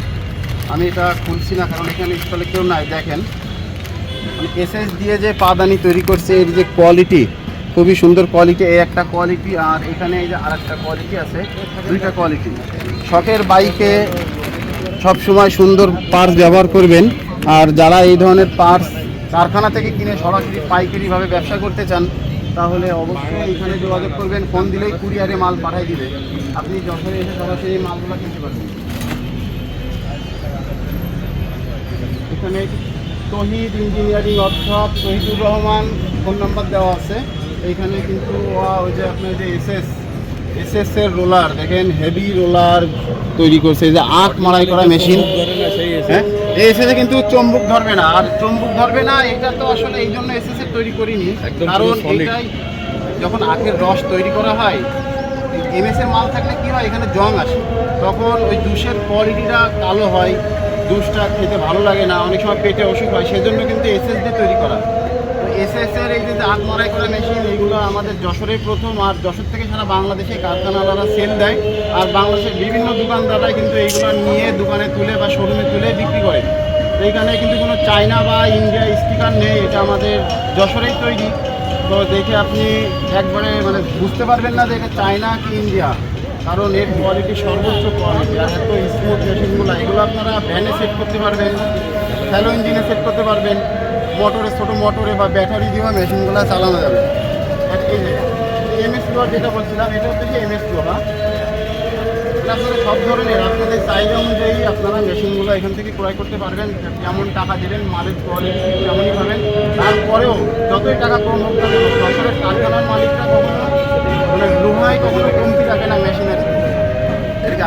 আমি এটা খুলছি না কারণ এখানে স্টলে কেউ নাই। দেখেন এসএস দিয়ে যে পাদানি তৈরি করছে, এর যে কোয়ালিটি খুবই সুন্দর কোয়ালিটি, এই একটা কোয়ালিটি, আর এখানে এই যে আর একটা কোয়ালিটি আছে, দুইটা কোয়ালিটি। শখের বাইকে সবসময় সুন্দর পার্টস ব্যবহার করবেন। আর যারা এই ধরনের পার্টস কারখানা থেকে কিনে সরাসরি পাইকারিভাবে ব্যবসা করতে চান তাহলে অবশ্যই এখানে যোগাযোগ করবেন। ফোন দিলেই কুরিয়ারে মাল পাঠিয়ে দিবে, আপনি যশোরে এসে সরাসরি মালগুলো কিনতে পারবেন। এখানে Tohid engineering workshop, Tohidur Rahman phone number দেওয়া আছে। এইখানে কিন্তু ওই যে আপনার যে এসএস এর রোলার, দেখেন হেভি রোলার তৈরি করছে, এই যে আখ মাড়াই করা মেশিন। হ্যাঁ, এই এসএস এ কিন্তু চম্বুক ধরবে না, আর চম্বুক ধরবে না এটা তো আসলে এই জন্য এসএস এর তৈরি করিনি, কারণ এটাই যখন আখের রস তৈরি করা হয়, এমএস এর মাল থাকলে কি হয়, এখানে জং আসে, তখন ওই জুসের কোয়ালিটিটা কালো হয়, জুসটা খেতে ভালো লাগে না, অনেক সময় পেটে অসুখ হয়, সেজন্য কিন্তু এসএস দিয়ে তৈরি করা। তো এসএস এর এই যে আগ মারাই করা মেশিন, এইগুলো আমাদের যশোরের প্রথম, আর যশোর থেকে সারা বাংলাদেশে কারখানাওয়ালারা সেল দেয়, আর বাংলাদেশের বিভিন্ন দোকানদাররা কিন্তু এইগুলো নিয়ে দোকানে তুলে বা শোরুমে তুলে বিক্রি করে। তো এইখানে কিন্তু কোনো চায়না বা ইন্ডিয়া স্টিকার নেই, এটা আমাদের যশোরেই তৈরি। তো দেখে আপনি একবারে মানে বুঝতে পারবেন না যে এটা চায়না কি ইন্ডিয়া, কারণ এর কোয়ালিটি সর্বোচ্চ কোয়ালিটি। আর এত স্মুথ মেশিনগুলো, এগুলো আপনারা ভ্যানে সেট করতে পারবেন, স্যালো ইঞ্জিনে সেট করতে পারবেন, মোটরে, ছোটো মোটরে বা ব্যাটারি দিয়েও মেশিনগুলো চালানো যাবে। আর এই যে এমএস টু যেটা বলছিলাম, এটা হচ্ছে যে এমএস টু। আপনারা সব ধরনের আপনাদের চাহিদা অনুযায়ী আপনারা মেশিনগুলো এখান থেকে ক্রয় করতে পারবেন। যেমন টাকা দেবেন, মালের কোয়ালিটি তেমনই পাবেন। তারপরেও যতই টাকা কম হোক না কেন, যশোরের কারখানার মালিকরা কখনো মানে লোহায় কখনো কমতি রাখে না মেশিনের। এটা কি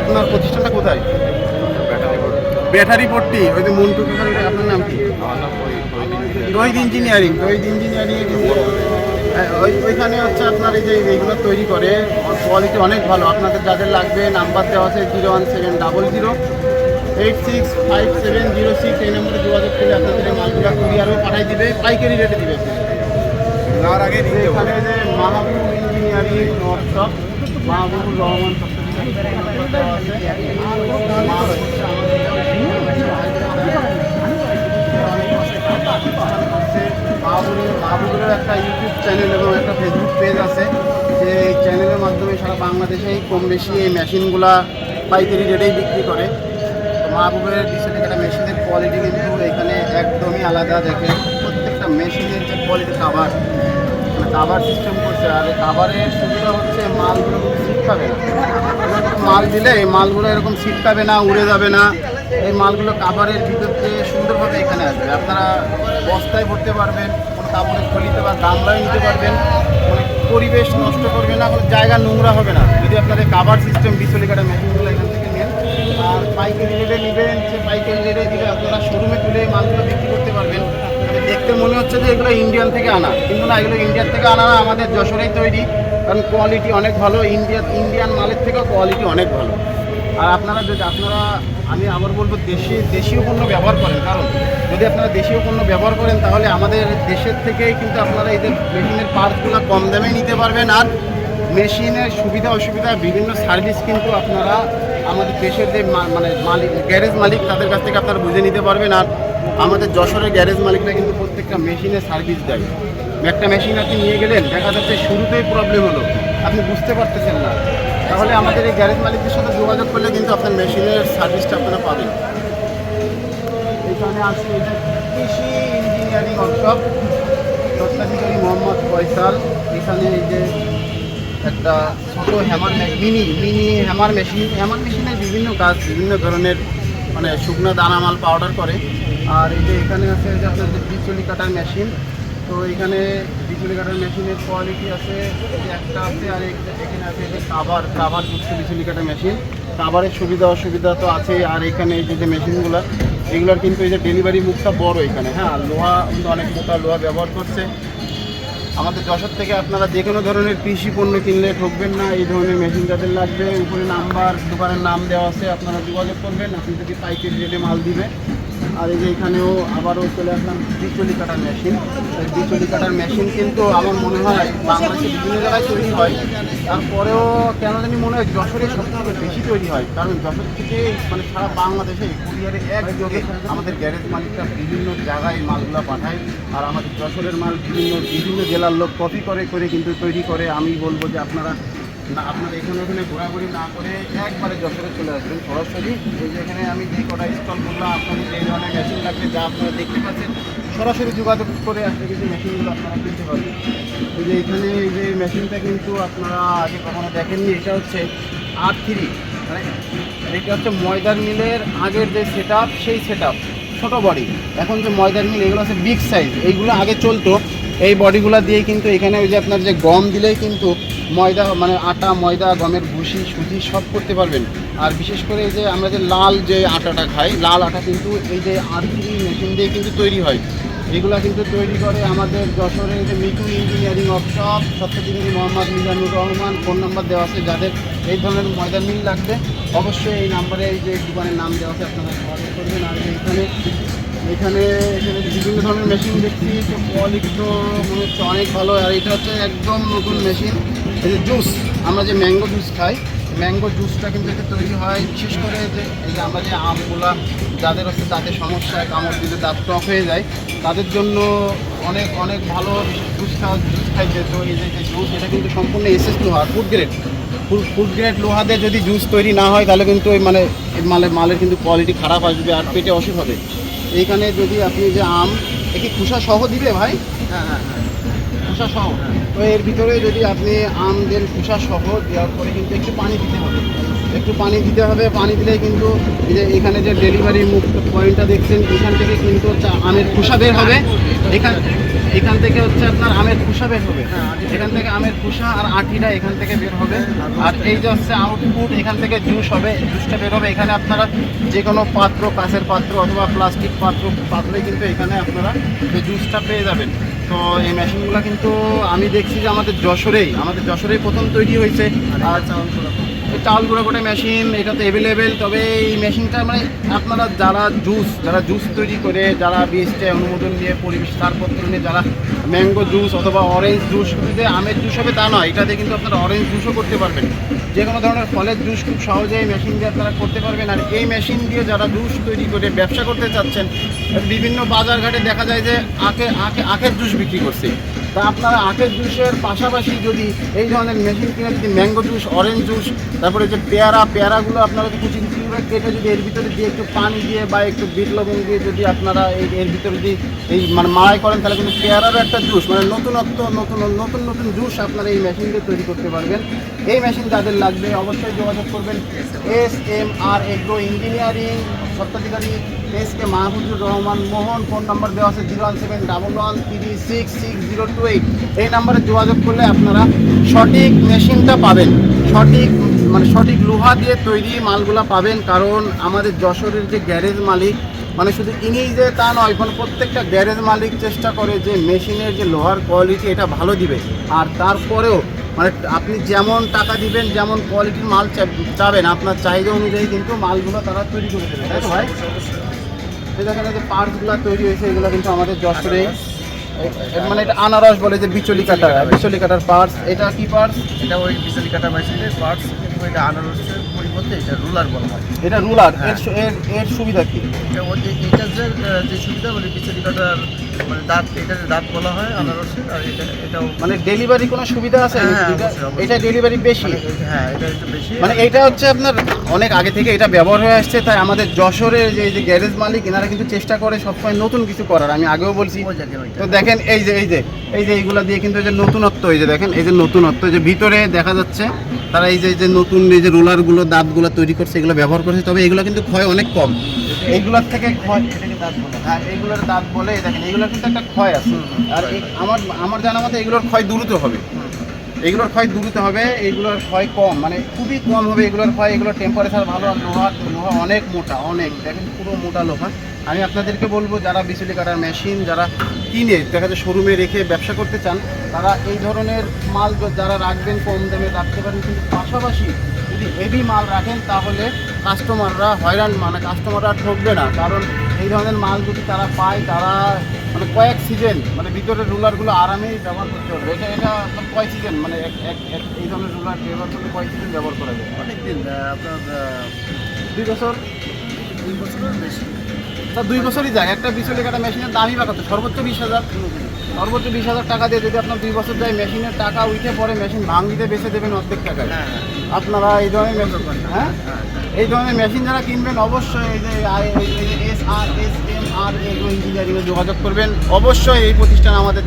আপনার প্রতিষ্ঠানটা কোথায়? ব্যাটারি পট্টি, ওই যে মন্টু, আপনার নাম কি? রোহিত ইঞ্জিনিয়ারিং। রোহিত ইঞ্জিনিয়ারিং ওইখানে হচ্ছে আপনার এই যে এইগুলো তৈরি করে, কোয়ালিটি অনেক ভালো। আপনাদের যাদের লাগবে নাম্বার দেওয়া আছে 01700-865706, এই নম্বরে যোগাযোগ করে আপনাদের এই মালগুলো কুরিয়ারও পাঠাই দিবে, পাইকারি রেটে দিবে। তার আগে এখানে যে মাহবুব ইঞ্জিনিয়ারিং ওয়ার্কশপ, মাহবুবুর রহমান মাহবুবের একটা ইউটিউব চ্যানেল এবং একটা ফেসবুক পেজ আছে, যে এই চ্যানেলের মাধ্যমে সারা বাংলাদেশেই কম বেশি এই মেশিনগুলা পাইকারি রেটেই বিক্রি করে। তো মাহবুবের বিষয় থেকে একটা মেশিনের কোয়ালিটি কিন্তু এখানে একদমই আলাদা। দেখে প্রত্যেকটা মেশিনের যে কোয়ালিটি, কাভার মানে কাভার সিস্টেম করছে। আর এই কাভারের সুবিধা হচ্ছে মালগুলো ছিটকাবে না। মাল দিলে এই মালগুলো এরকম ছিটকাবে না, উড়ে যাবে না। এই মালগুলো কাভারের ভিতর দিয়ে সুন্দরভাবে এখানে আসবে। আপনারা বস্তায় ভরতে পারবেন, কোনো কাপড়ের থলিতে বা গামলায় নিতে পারবেন, মানে পরিবেশ নষ্ট করবে না, কোনো জায়গা নোংরা হবে না যদি আপনাদের কাভার সিস্টেম বিচলি কাটা মেশিনগুলো এখান থেকে নেন। আর পাইকারি রেটে নেবেন, সে পাইকারি রেটে দিলে আপনারা শোরুমে তুলে মালগুলো বিক্রি করতে পারবেন। দেখতে মনে হচ্ছে যে এগুলো ইন্ডিয়ান থেকে আনা, কিন্তু না, এগুলো ইন্ডিয়ান থেকে আনা না, আমাদের যশোরেই তৈরি। কারণ কোয়ালিটি অনেক ভালো, ইন্ডিয়ান মালের থেকেও কোয়ালিটি অনেক ভালো। আর আপনারা আমি আবার বলবো দেশীয় পণ্য ব্যবহার করেন, কারণ যদি আপনারা দেশীয় পণ্য ব্যবহার করেন তাহলে আমাদের দেশের থেকেই কিন্তু আপনারা এই যে মেশিনের পার্টসগুলো কম দামে নিতে পারবেন। আর মেশিনের সুবিধা অসুবিধা বিভিন্ন সার্ভিস কিন্তু আপনারা আমাদের দেশের যে মানে মালিক, গ্যারেজ মালিক, তাদের কাছ থেকে আপনারা বুঝে নিতে পারবেন। আর আমাদের যশোরের গ্যারেজ মালিকরা কিন্তু প্রত্যেকটা মেশিনের সার্ভিস দেয়। একটা মেশিন আপনি নিয়ে গেলেন, দেখা যাচ্ছে শুরুতেই প্রবলেম হলো, আপনি বুঝতে পারতেছেন না, তাহলে আমাদের এই গ্যারেজ মালিকদের সাথে যোগাযোগ করলে কিন্তু আপনার মেশিনের সার্ভিসটা আপনারা পাবেন। এখানে আছে এই যে কৃষি ইঞ্জিনিয়ারিং ওয়ার্কশপ, স্বত্বাধিকারী মোহাম্মদ ফয়সাল। এখানে এই যে একটা ছোটো মিনি হ্যামার মেশিনের বিভিন্ন কাজ, বিভিন্ন ধরনের মানে শুকনো দানামাল পাউডার করে। আর এই যে এখানে আছে যে আপনার যে বিচুলি কাটার মেশিন। তো এখানে বিচুলি কাটার মেশিনের কোয়ালিটি আছে, একটা আছে। আর এখানে আছে যে কাভার যুক্ত বিচুলি কাটার মেশিন। কাভারের সুবিধা অসুবিধা তো আছে। আর এখানে এই যে মেশিনগুলো, এগুলোর কিন্তু এই যে ডেলিভারি মুখটা বড় এখানে, হ্যাঁ, লোহা কিন্তু অনেক মোটা লোহা ব্যবহার করছে। আমাদের যশোর থেকে আপনারা যে কোনো ধরনের কৃষি পণ্য কিনলে ঠকবেন না। এই ধরনের মেশিন যাদের লাগবে, উপরে নাম্বার, দোকানের নাম দেওয়া আছে, আপনারা যোগাযোগ করবেন, আপনি যদি পাইকারি রেটে মাল দিবে। আর এই যে এখানেও আবারও চলে আসলাম বিচুলি কাটার মেশিন। এই বিচুলি কাটার মেশিন কিন্তু আমার মনে হয় বাংলাদেশে বিভিন্ন জায়গায় তৈরি হয়, তারপরেও কেন জানি মনে হয় যশোরে সবথেকে বেশি তৈরি হয়। কারণ যশোর থেকে মানে সারা বাংলাদেশে কুরিয়ারে একযোগে আমাদের গ্যারেজ মালিকরা বিভিন্ন জায়গায় মালগুলো পাঠায়। আর আমাদের যশোরের মাল বিভিন্ন জেলার লোক কপি করে কিন্তু তৈরি করে। আমি বলবো যে আপনারা এখানে ঘোরাঘুরি না করে একবারে যশোরে চলে আসবেন সরাসরি। এই যে এখানে আমি যে কটা স্টল করলাম, আপনাদের যে ধরনের মেশিন লাগবে যা আপনারা দেখতে পাচ্ছেন, সরাসরি যোগাযোগ করে আসলে কিন্তু মেশিনগুলো আপনারা কিনতে পারবেন। এই যে এখানে এই যে মেশিনটা কিন্তু আপনারা আগে কখনো দেখেননি, এটা হচ্ছে R3, মানে এটা হচ্ছে ময়দার মিলের আগের যে সেট আপ, সেই সেট আপ ছোটো বডি। এখন যে ময়দার মিল এগুলো আছে বিগ সাইজ, এইগুলো আগে চলতো। এই বডিগুলো দিয়েই কিন্তু এখানে ওই যে আপনার যে গম দিলেই কিন্তু ময়দা মানে আটা, ময়দা, গমের ভুসি, সুজি সব করতে পারবেন। আর বিশেষ করে এই যে আমরা যে লাল যে আটাটা খাই, লাল আটা কিন্তু এই যে R3 মেশিন দিয়ে কিন্তু তৈরি হয়। এগুলা কিন্তু তৈরি করে আমাদের যশোরের যে মিঠু ইঞ্জিনিয়ারিং ওয়ার্কশপ, স্বত্বাধিকারী মোহাম্মদ মিজানুর রহমান। ফোন নাম্বার দেওয়া আছে, যাদের এই ধরনের ময়দার মিল লাগবে অবশ্যই এই নাম্বারে এই যে দোকানের নাম দেওয়া আছে আপনারা যোগাযোগ করবেন। আর এখানে এখানে এখানে বিভিন্ন ধরনের মেশিন দেখছি, তো কোয়ালিটি তো মনে হচ্ছে অনেক ভালো। আর এটা হচ্ছে একদম নতুন মেশিন। এই যে জুস, আমরা যে ম্যাঙ্গো জুস খাই, ম্যাঙ্গো জুসটা কিন্তু এটা তৈরি হয় বিশেষ করে যে এই যে আমরা যে আমগুলা যাদের হচ্ছে দাঁতে সমস্যা, কামড় দিলে দাঁত টক হয়ে যায়, তাদের জন্য অনেক অনেক ভালো জুস খাইতে। তো এই যে জুস, এটা কিন্তু সম্পূর্ণ এসএস লোহা, ফুড গ্রেড লোহা দিয়ে যদি জুস তৈরি না হয় তাহলে কিন্তু ওই মালের কিন্তু কোয়ালিটি খারাপ আসবে আর পেটে অসুখ হবে। এইখানে যদি আপনি যে আম, কি খোসা সহ দিবে ভাই? হ্যাঁ, খোসা সহ। তো এর ভিতরে যদি আপনি আম দেন খোসা সহ, দেওয়ার পরে কিন্তু একটু পানি দিতে হবে, পানি দিলেই কিন্তু এই যে এখানে যে ডেলিভারি মুখ পয়েন্টটা দেখছেন, এখান থেকে কিন্তু হচ্ছে আমের খোসা বের হবে। এখান থেকে হচ্ছে আপনার আমের খোসা বের হবে, এখান থেকে আমের খোসা আর আটিটা এখান থেকে বের হবে। আর এই যে হচ্ছে আউটপুট, এখান থেকে জুস হবে, জুসটা বের হবে। এখানে আপনারা যে কোনো পাত্র, কাঁচের পাত্র অথবা প্লাস্টিক পাত্রে কিন্তু এখানে আপনারা এই জুসটা পেয়ে যাবেন। তো এই মেশিনগুলো কিন্তু আমি দেখছি যে আমাদের যশোরেই প্রথম তৈরি হয়েছে। আর চাউল গুঁড়ো করে মেশিন এটা তো অ্যাভেলেবেল। তবে এই মেশিনটা মানে আপনারা যারা জুস তৈরি করে, যারা বিএসটি অনুমোদন নিয়ে, পরিবেশ ছাড়পত্র নিয়ে যারা ম্যাঙ্গো জুস অথবা অরেঞ্জ জুস, যে আমের জুস হবে তা নয়, এটাতে কিন্তু আপনারা অরেঞ্জ জুসও করতে পারবেন। যে কোনো ধরনের ফলের জুস খুব সহজে এই মেশিন দিয়ে আপনারা করতে পারবেন। আর এই মেশিন দিয়ে যারা জুস তৈরি করে ব্যবসা করতে চাচ্ছেন, বিভিন্ন বাজারঘাটে দেখা যায় যে আখের জুস বিক্রি করছে। তা আপনারা আখের জুসের পাশাপাশি যদি এই ধরনের মেশিন কিনে যদি ম্যাঙ্গো জুস, অরেঞ্জ জুস, তারপরে যে পেয়ারাগুলো আপনারা কুচি করে কেটে যদি এর ভিতরে দিয়ে একটু পানি দিয়ে বা একটু বিট লবণ দিয়ে যদি আপনারা এর ভিতরে যদি এই মানে মাড়াই করেন, তাহলে কিন্তু পেয়ারারও একটা জুস, মানে নতুন জুস আপনারা এই মেশিন দিয়ে তৈরি করতে পারবেন। এই মেশিন যাদের লাগবে অবশ্যই যোগাযোগ করবেন। SMR এগ্রো ইঞ্জিনিয়ারিং, স্বত্বাধিকারী SK Mahfuzur Rahman Mohan. Phone number দেওয়া আছে 01711366028। এই নাম্বারে যোগাযোগ করলে আপনারা সঠিক মেশিনটা পাবেন, সঠিক লোহা দিয়ে তৈরি মালগুলা পাবেন। কারণ আমাদের যশোরের যে গ্যারেজ মালিক, মানে শুধু ইনিই যে তা নয়, এখন প্রত্যেকটা গ্যারেজ মালিক চেষ্টা করে যে মেশিনের যে লোহার কোয়ালিটি এটা ভালো দিবে। আর তারপরেও মানে আপনি যেমন টাকা দিবেন, যেমন কোয়ালিটির মাল চাবেন, আপনার চাহিদা অনুযায়ী কিন্তু মালগুলো তারা তৈরি করে দেবে, তাই তো ভাই? এখানে যে পার্টসগুলো তৈরি হয়েছে এগুলো কিন্তু আমাদের যশোরে, মানে এটা আনারস বলে যে বিচলি কাটার পার্টস। এটা কি পার্টস? এটা ওই বিচলি কাটা মেশিনের পার্টস, কিন্তু এটা আনারসের পরিবর্তে এটা রুলার বলা হয়। এটা রুলার। এর সুবিধা কি? এটা যে সুবিধা বলে বিচলি কাটার মানে দাঁত, এটা দাঁত বলা হয় আনারসের। আর এটাও মানে ডেলিভারি কোনো সুবিধা আছে? এটা ডেলিভারি বেশি। হ্যাঁ, এটা একটু বেশি। মানে এটা হচ্ছে আপনার অনেক আগে থেকে এটা ব্যবহার হয়ে আসছে, তাই আমাদের যশোরের যে গ্যারেজ মালিক এনারা কিন্তু চেষ্টা করে সবসময় নতুন কিছু করার। আমি আগেও বলছি। তো দেখেন এই যে এইগুলো দিয়ে কিন্তু এই যে নতুনত্ব, এই যে দেখেন এই যে নতুনত্ব, যে ভিতরে দেখা যাচ্ছে তারা এই যে নতুন এই যে রোলারগুলো, দাঁতগুলো তৈরি করছে, এগুলো ব্যবহার করছে। তবে এগুলো কিন্তু ক্ষয় অনেক কম। এইগুলোর থেকে ক্ষয়, হ্যাঁ এইগুলোর দাঁত বলে, দেখেন এইগুলোর কিন্তু একটা ক্ষয় আছে। আর আমার জানা মতে এগুলোর ক্ষয় দ্রুত হবে, এইগুলোর ক্ষয় কম, মানে খুবই কম হবে এগুলোর ক্ষয়। এগুলোর টেম্পারেচার ভালো। আর লোহা অনেক মোটা, দেখেন পুরো মোটা লোহা। আমি আপনাদেরকে বলবো যারা বিচলি কাটার মেশিন যারা কিনে দেখা যায় শোরুমে রেখে ব্যবসা করতে চান, তারা এই ধরনের মাল যারা রাখবেন কম দামে রাখতে পারেন। কিন্তু পাশাপাশি যদি হেভি মাল রাখেন তাহলে কাস্টমাররা ঠকবে না। কারণ এই ধরনের মাল যদি তারা পায়, তারা মানে কয়েক সিজন, মানে ভিতরের রুলারগুলো আরামেই ব্যবহার করতে পারবে। এটা আপনার কয় সিজন, মানে এই ধরনের রুলার ব্যবহার করলে কয় সিজন ব্যবহার করা যায়? অনেকদিন, আপনার 2 বছর, 2 বছরের বেশি। তা 2 বছরই যায়। একটা বিচলি কাটা মেশিনের দামই বা কত? সর্বোচ্চ 20,000 টাকা দিয়ে যদি আপনার 2 বছর যায়, মেশিনের টাকা উঠে পরে মেশিন ভাঙিতে বেচে দেবেন অর্ধেক টাকায়। আপনারা এই ধরনের মেশিন, হ্যাঁ এই ধরনের মেশিন যারা কিনবেন অবশ্যই এই যে SMR এগ্রো ইঞ্জিনিয়ারিংয়ে যোগাযোগ করবেন। অবশ্যই এই প্রতিষ্ঠান আমাদের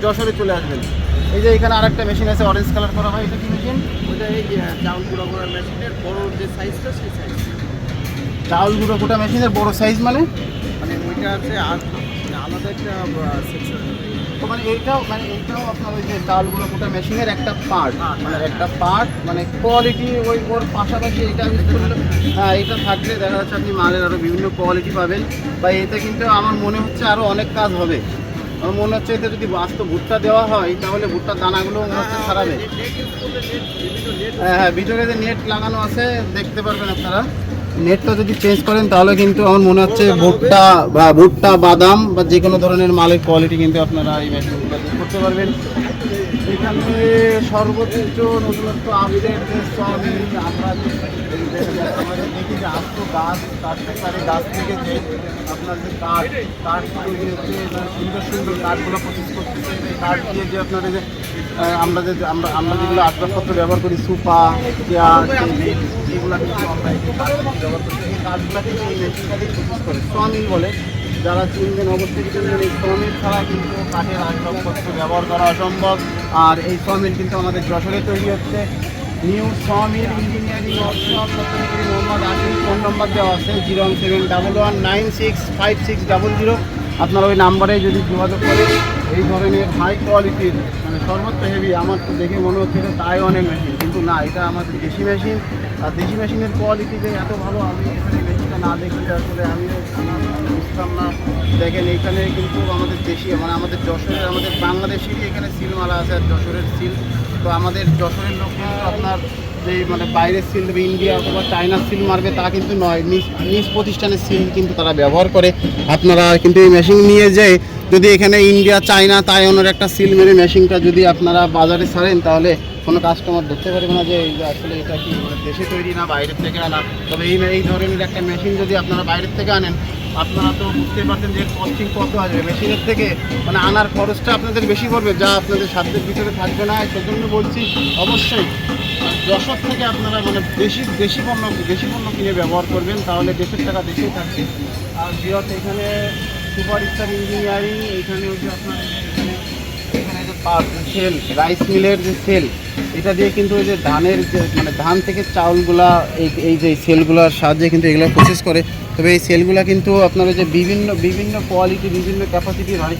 যশোরে চলে আসবেন। এই যে এখানে আরেকটা মেশিন আছে অরেঞ্জ কালার করা হয়, এটা কি মেশিন? ওইটা এই চাউল গুঁড়ো করার মেশিনের বড় যে সাইজটা, সেই সাইজ। চাউল গুঁড়ো কোটা মেশিনের বড় সাইজ, মানে ওইটা আছে আর আলাদা একটা সেকশন। তো মানে এইটাও আপনার ওই যে চাউলগুলো কোটা মেশিনের একটা পার্ট, মানে কোয়ালিটি ওর পাশাপাশি এটা হ্যাঁ, এটা থাকলে দেখা যাচ্ছে আপনি মালের আরও বিভিন্ন কোয়ালিটি পাবেন। বা এতে কিন্তু আমার মনে হচ্ছে আরও অনেক কাজ হবে। আমার মনে হচ্ছে এতে যদি আস্ত ভুট্টা দেওয়া হয় তাহলে ভুট্টার দানাগুলো মনে হচ্ছে ছাড়াবে। হ্যাঁ, ভিতরে যে নেট লাগানো আছে দেখতে পারবেন আপনারা। নেটটা যদি চেঞ্জ করেন তাহলে কিন্তু আমার মনে হচ্ছে ভুট্টা বাদাম বা যে কোনো ধরনের মালের কোয়ালিটি কিন্তু আপনারা এই মেশিনগুলো করতে পারবেন। এখানে সর্বোচ্চ নতুনত্ব আপডেট সবই আমরা আমাদের দেখি যে আস্ত গাছ কাটতে পারে, গাছ থেকে যে আপনার যে কাঠ তৈরি হচ্ছে, সুন্দর সুন্দর কাঠগুলো প্রসেস করতেছে। এই কাঠ দিয়ে যে আপনার যে আমরা যেগুলো আসবাবপত্র ব্যবহার করি, সোফা, চেয়ার, টেবিল, এগুলো কিন্তু আমরা এই কাঠগুলো ব্যবহার করছি। এই কাঠগুলো কিন্তু এই মেশিনটা দিয়ে প্রসেস করে, সমিল বলে। যারা চিনবেন অবশ্যই চিনবেন। এই সমিল ছাড়া কিন্তু কাঠের আসবাবপত্র ব্যবহার করা অসম্ভব। আর এই সমিল কিন্তু আমাদের যশোরে তৈরি হচ্ছে। নিউ সমিল ইঞ্জিনিয়ারিং ওয়ার্কশপ সত্যি মোহাম্মদ আসিফ। ফোন নম্বর দেওয়া আছে 01711965600। আপনারা ওই নাম্বারে যদি যোগাযোগ করেন এই ধরনের হাই কোয়ালিটির মানে সর্বোচ্চ হেভি, আমার তো দেখে মনে হচ্ছে এটা তাইওয়ানের মেশিন, কিন্তু না, এটা আমাদের দেশি মেশিন। আর দেশি মেশিনের কোয়ালিটি যে এত ভালো আমি এখানে মেশিনটা না দেখলে আসলে আমি বুঝতাম না। দেখেন এইখানে কিন্তু আমাদের দেশি মানে আমাদের যশোরের আমাদের বাংলাদেশেরই এখানে সিল মারা আছে, আর যশোরের সিল। তো আমাদের যশোরের লোক কিন্তু আপনার যে মানে বাইরের সিল দেবে, ইন্ডিয়া অথবা চায়নার সিল মারবে তা কিন্তু নয়। নিজ প্রতিষ্ঠানের সিল কিন্তু তারা ব্যবহার করে। আপনারা কিন্তু এই মেশিন নিয়ে যেয়ে যদি এখানে ইন্ডিয়া, চায়না, তাইওয়ানের একটা সিল মেরে মেশিনটা যদি আপনারা বাজারে ছাড়েন তাহলে কোনো কাস্টমার ধরতে পারবে না যে আসলে এটা কি দেশে তৈরি না বাইরের থেকে আনা। তবে এই ধরনের একটা মেশিন যদি আপনারা বাইরের থেকে আনেন, আপনারা তো বুঝতে পারছেন যে কস্টিং কত আসবে মেশিনের থেকে, মানে আনার খরচটা আপনাদের বেশি পড়বে, যা আপনাদের সাধ্যের ভিতরে থাকবে না। সেজন্য বলছি অবশ্যই যশোর থেকে আপনারা মানে দেশি পণ্য কিনে ব্যবহার করবেন, তাহলে দেশের টাকা দেশেই থাকছে। আর বৃহৎ এখানে সুপার স্টার ইঞ্জিনিয়ারিং, এইখানে হচ্ছে আপনার এখানে যে সেল রাইস মিলের যে সেল, এটা দিয়ে কিন্তু ওই যে ধানের যে মানে ধান থেকে চাউলগুলা এই যে সেলগুলোর সাহায্যে কিন্তু এগুলো প্রসেস করে। তবে এই সেলগুলো কিন্তু আপনার যে বিভিন্ন কোয়ালিটি, বিভিন্ন ক্যাপাসিটির হয়,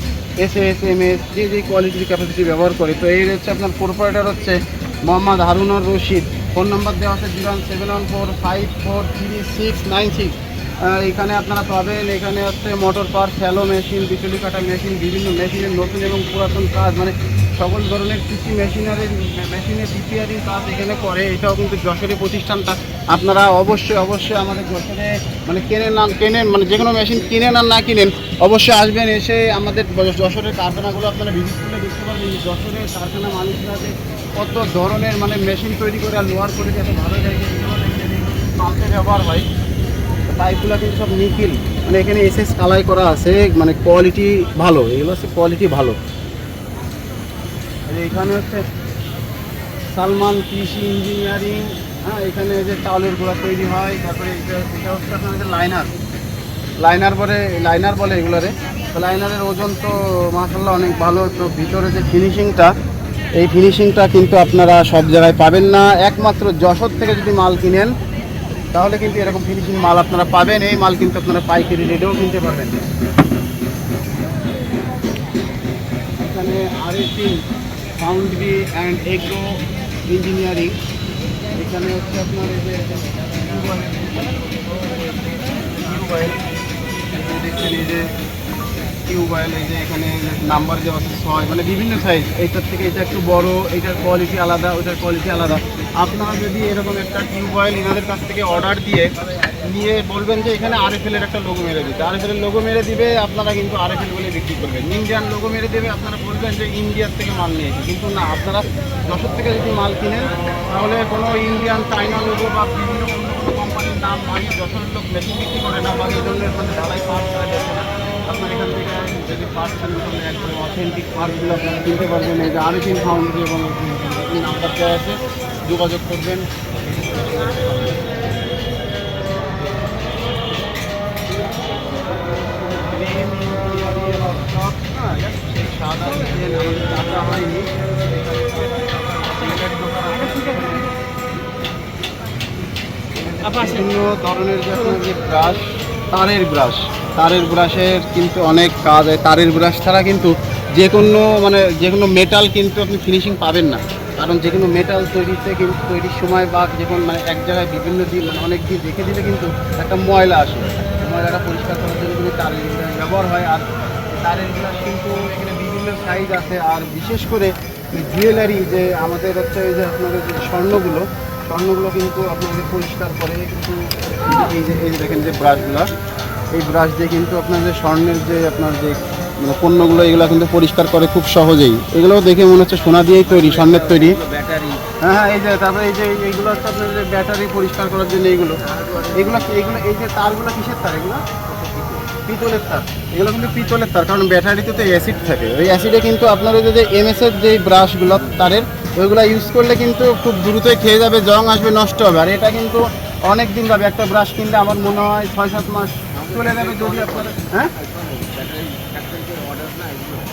SMS যে কোয়ালিটির ক্যাপাসিটি ব্যবহার করে। তো এই হচ্ছে আপনার প্রোপাইটার হচ্ছে মোহাম্মদ হারুনুর রশিদ। ফোন নাম্বার দেওয়া আছে 01714533696। এখানে আপনারা পাবেন, এখানে হচ্ছে মোটর পাওয়ার, শ্যালো মেশিন, বিচুলি কাটা মেশিন, বিভিন্ন মেশিনের নতুন এবং পুরাতন কাজ, মানে সকল ধরনের কৃষি মেশিনের রিপেয়ারিং কাজ এখানে করে। এটাও কিন্তু যশোরের প্রতিষ্ঠানটা। আপনারা অবশ্যই আমাদের যশোরে মানে কেনেন মানে যে কোনো মেশিন কিনেন আর না কিনেন অবশ্যই আসবেন, এসে আমাদের যশোরের কারখানাগুলো আপনারা ভিজিট করলে দেখতে পারবেন যশোরের কারখানা মালিকরা যে কত ধরনের মানে মেশিন তৈরি করে আর লোয়ার করে এত ভালো জায়গায় পাম্পে ব্যবহার হয়। পাইপগুলো কিন্তু সব নিখিল, মানে এখানে SS কালাই করা আছে, মানে কোয়ালিটি ভালো, এগুলো হচ্ছে কোয়ালিটি ভালো। এখানে হচ্ছে সালমান কৃষি ইঞ্জিনিয়ারিং। হ্যাঁ, এখানে যে চাউলের গুঁড়া তৈরি হয়। তারপরে এটা হচ্ছে আপনার লাইনার বলে এগুলোরে। তো লাইনারের ওজন তো মাশাআল্লাহ অনেক ভালো। তো ভিতরে যে ফিনিশিংটা, এই ফিনিশিংটা কিন্তু আপনারা সব জায়গায় পাবেন না। একমাত্র যশোর থেকে যদি মাল কিনেন তাহলে কিন্তু এরকম ফিনিশিং মাল আপনারা পাবেন। এই মাল কিন্তু আপনারা পাইকারি রেটেও কিনতে পারবেন। এখানে RSC foundry and agro engineering. এখানে হচ্ছে আপনার এই যে টিউবওয়েল দেখছেন, এই যে টিউবওয়েল, এই যে এখানে নাম্বার দেওয়া আছে 6, মানে বিভিন্ন সাইজ। এইটার থেকে এটা একটু বড়, এটার কোয়ালিটি আলাদা, ওটার কোয়ালিটি আলাদা। আপনারা যদি এরকম একটা টিউবওয়েল এনাদের কাছ থেকে অর্ডার নিয়ে বলবেন যে এখানে RFL এর একটা লোগো মেরে দিতে, RFL এর লোগো মেরে দিবে, আপনারা কিন্তু RFL বলে বিক্রি করবেন। ইন্ডিয়ান লোগো মেরে দেবে, আপনারা বলবেন যে ইন্ডিয়ার থেকে মাল নিয়েছি, কিন্তু না, আপনারা যশোর থেকে যদি মাল কিনেন তাহলে কোনো ইন্ডিয়ান, চাইনা লোগো বা বিভিন্ন অন্য কোনো কোম্পানির নাম বানিয়ে যশোরের লোক মেশিন বিক্রি করে না, বা এই ধরনের মানে ঢালাই পার্ট করা যাচ্ছে না। আপনার এখান থেকে যদি পার্ট একদম অথেন্টিক পার্টগুলো আপনারা কিনতে পারবেন। এই যে RSC ফাউন্ড্রি এবং নাম্বার দেওয়া আছে, যোগাযোগ করবেন। বিভিন্ন ধরনের যে আপনার যে ব্রাশ, তারের ব্রাশের কিন্তু অনেক কাজ হয়। তারের ব্রাশ ছাড়া কিন্তু যে কোনো মেটাল কিন্তু আপনি ফিনিশিং পাবেন না। কারণ যে কোনো মেটাল তৈরির সময় বা যে কোনো মানে এক জায়গায় বিভিন্ন দিন মানে অনেক দিন রেখে দিলে কিন্তু একটা ময়লা আসে, ময়লাটা পরিষ্কার করার জন্য কিন্তু তারের ব্যবহার হয়। আর তারেরগুলো কিন্তু এখানে বিভিন্ন সাইজ আছে। আর বিশেষ করে জুয়েলারি যে আমাদের হচ্ছে এই যে আপনাদের যে স্বর্ণগুলো কিন্তু আপনাদের পরিষ্কার করে কিন্তু এই যে দেখেন যে ব্রাশগুলো, এই ব্রাশ দিয়ে কিন্তু আপনাদের স্বর্ণের যে আপনার যে মানে পণ্যগুলো এগুলো কিন্তু পরিষ্কার করে খুব সহজেই। এগুলোও দেখে মনে হচ্ছে সোনা দিয়েই তৈরি, স্বর্ণের তৈরি। ব্যাটারি হ্যাঁ, এই যে তারপরে এই যে এইগুলো হচ্ছে আপনার যে ব্যাটারি পরিষ্কার করার জন্য এইগুলো এই যে তারগুলো কিসের তার? এগুলো পিতলের তার। এগুলো কিন্তু পিতলের তার, কারণ ব্যাটারিতে তো অ্যাসিড থাকে। ওই অ্যাসিডে কিন্তু আপনার ওই যে এমএসের যে ব্রাশগুলো তারের ওইগুলো ইউজ করলে কিন্তু খুব দ্রুতই খেয়ে যাবে, জং আসবে, নষ্ট হবে। আর এটা কিন্তু অনেক দিন যাবে। একটা ব্রাশ কিনলে আমার মনে হয় 6-7 মাস চলে যাবে যদি আপনারা। হ্যাঁ,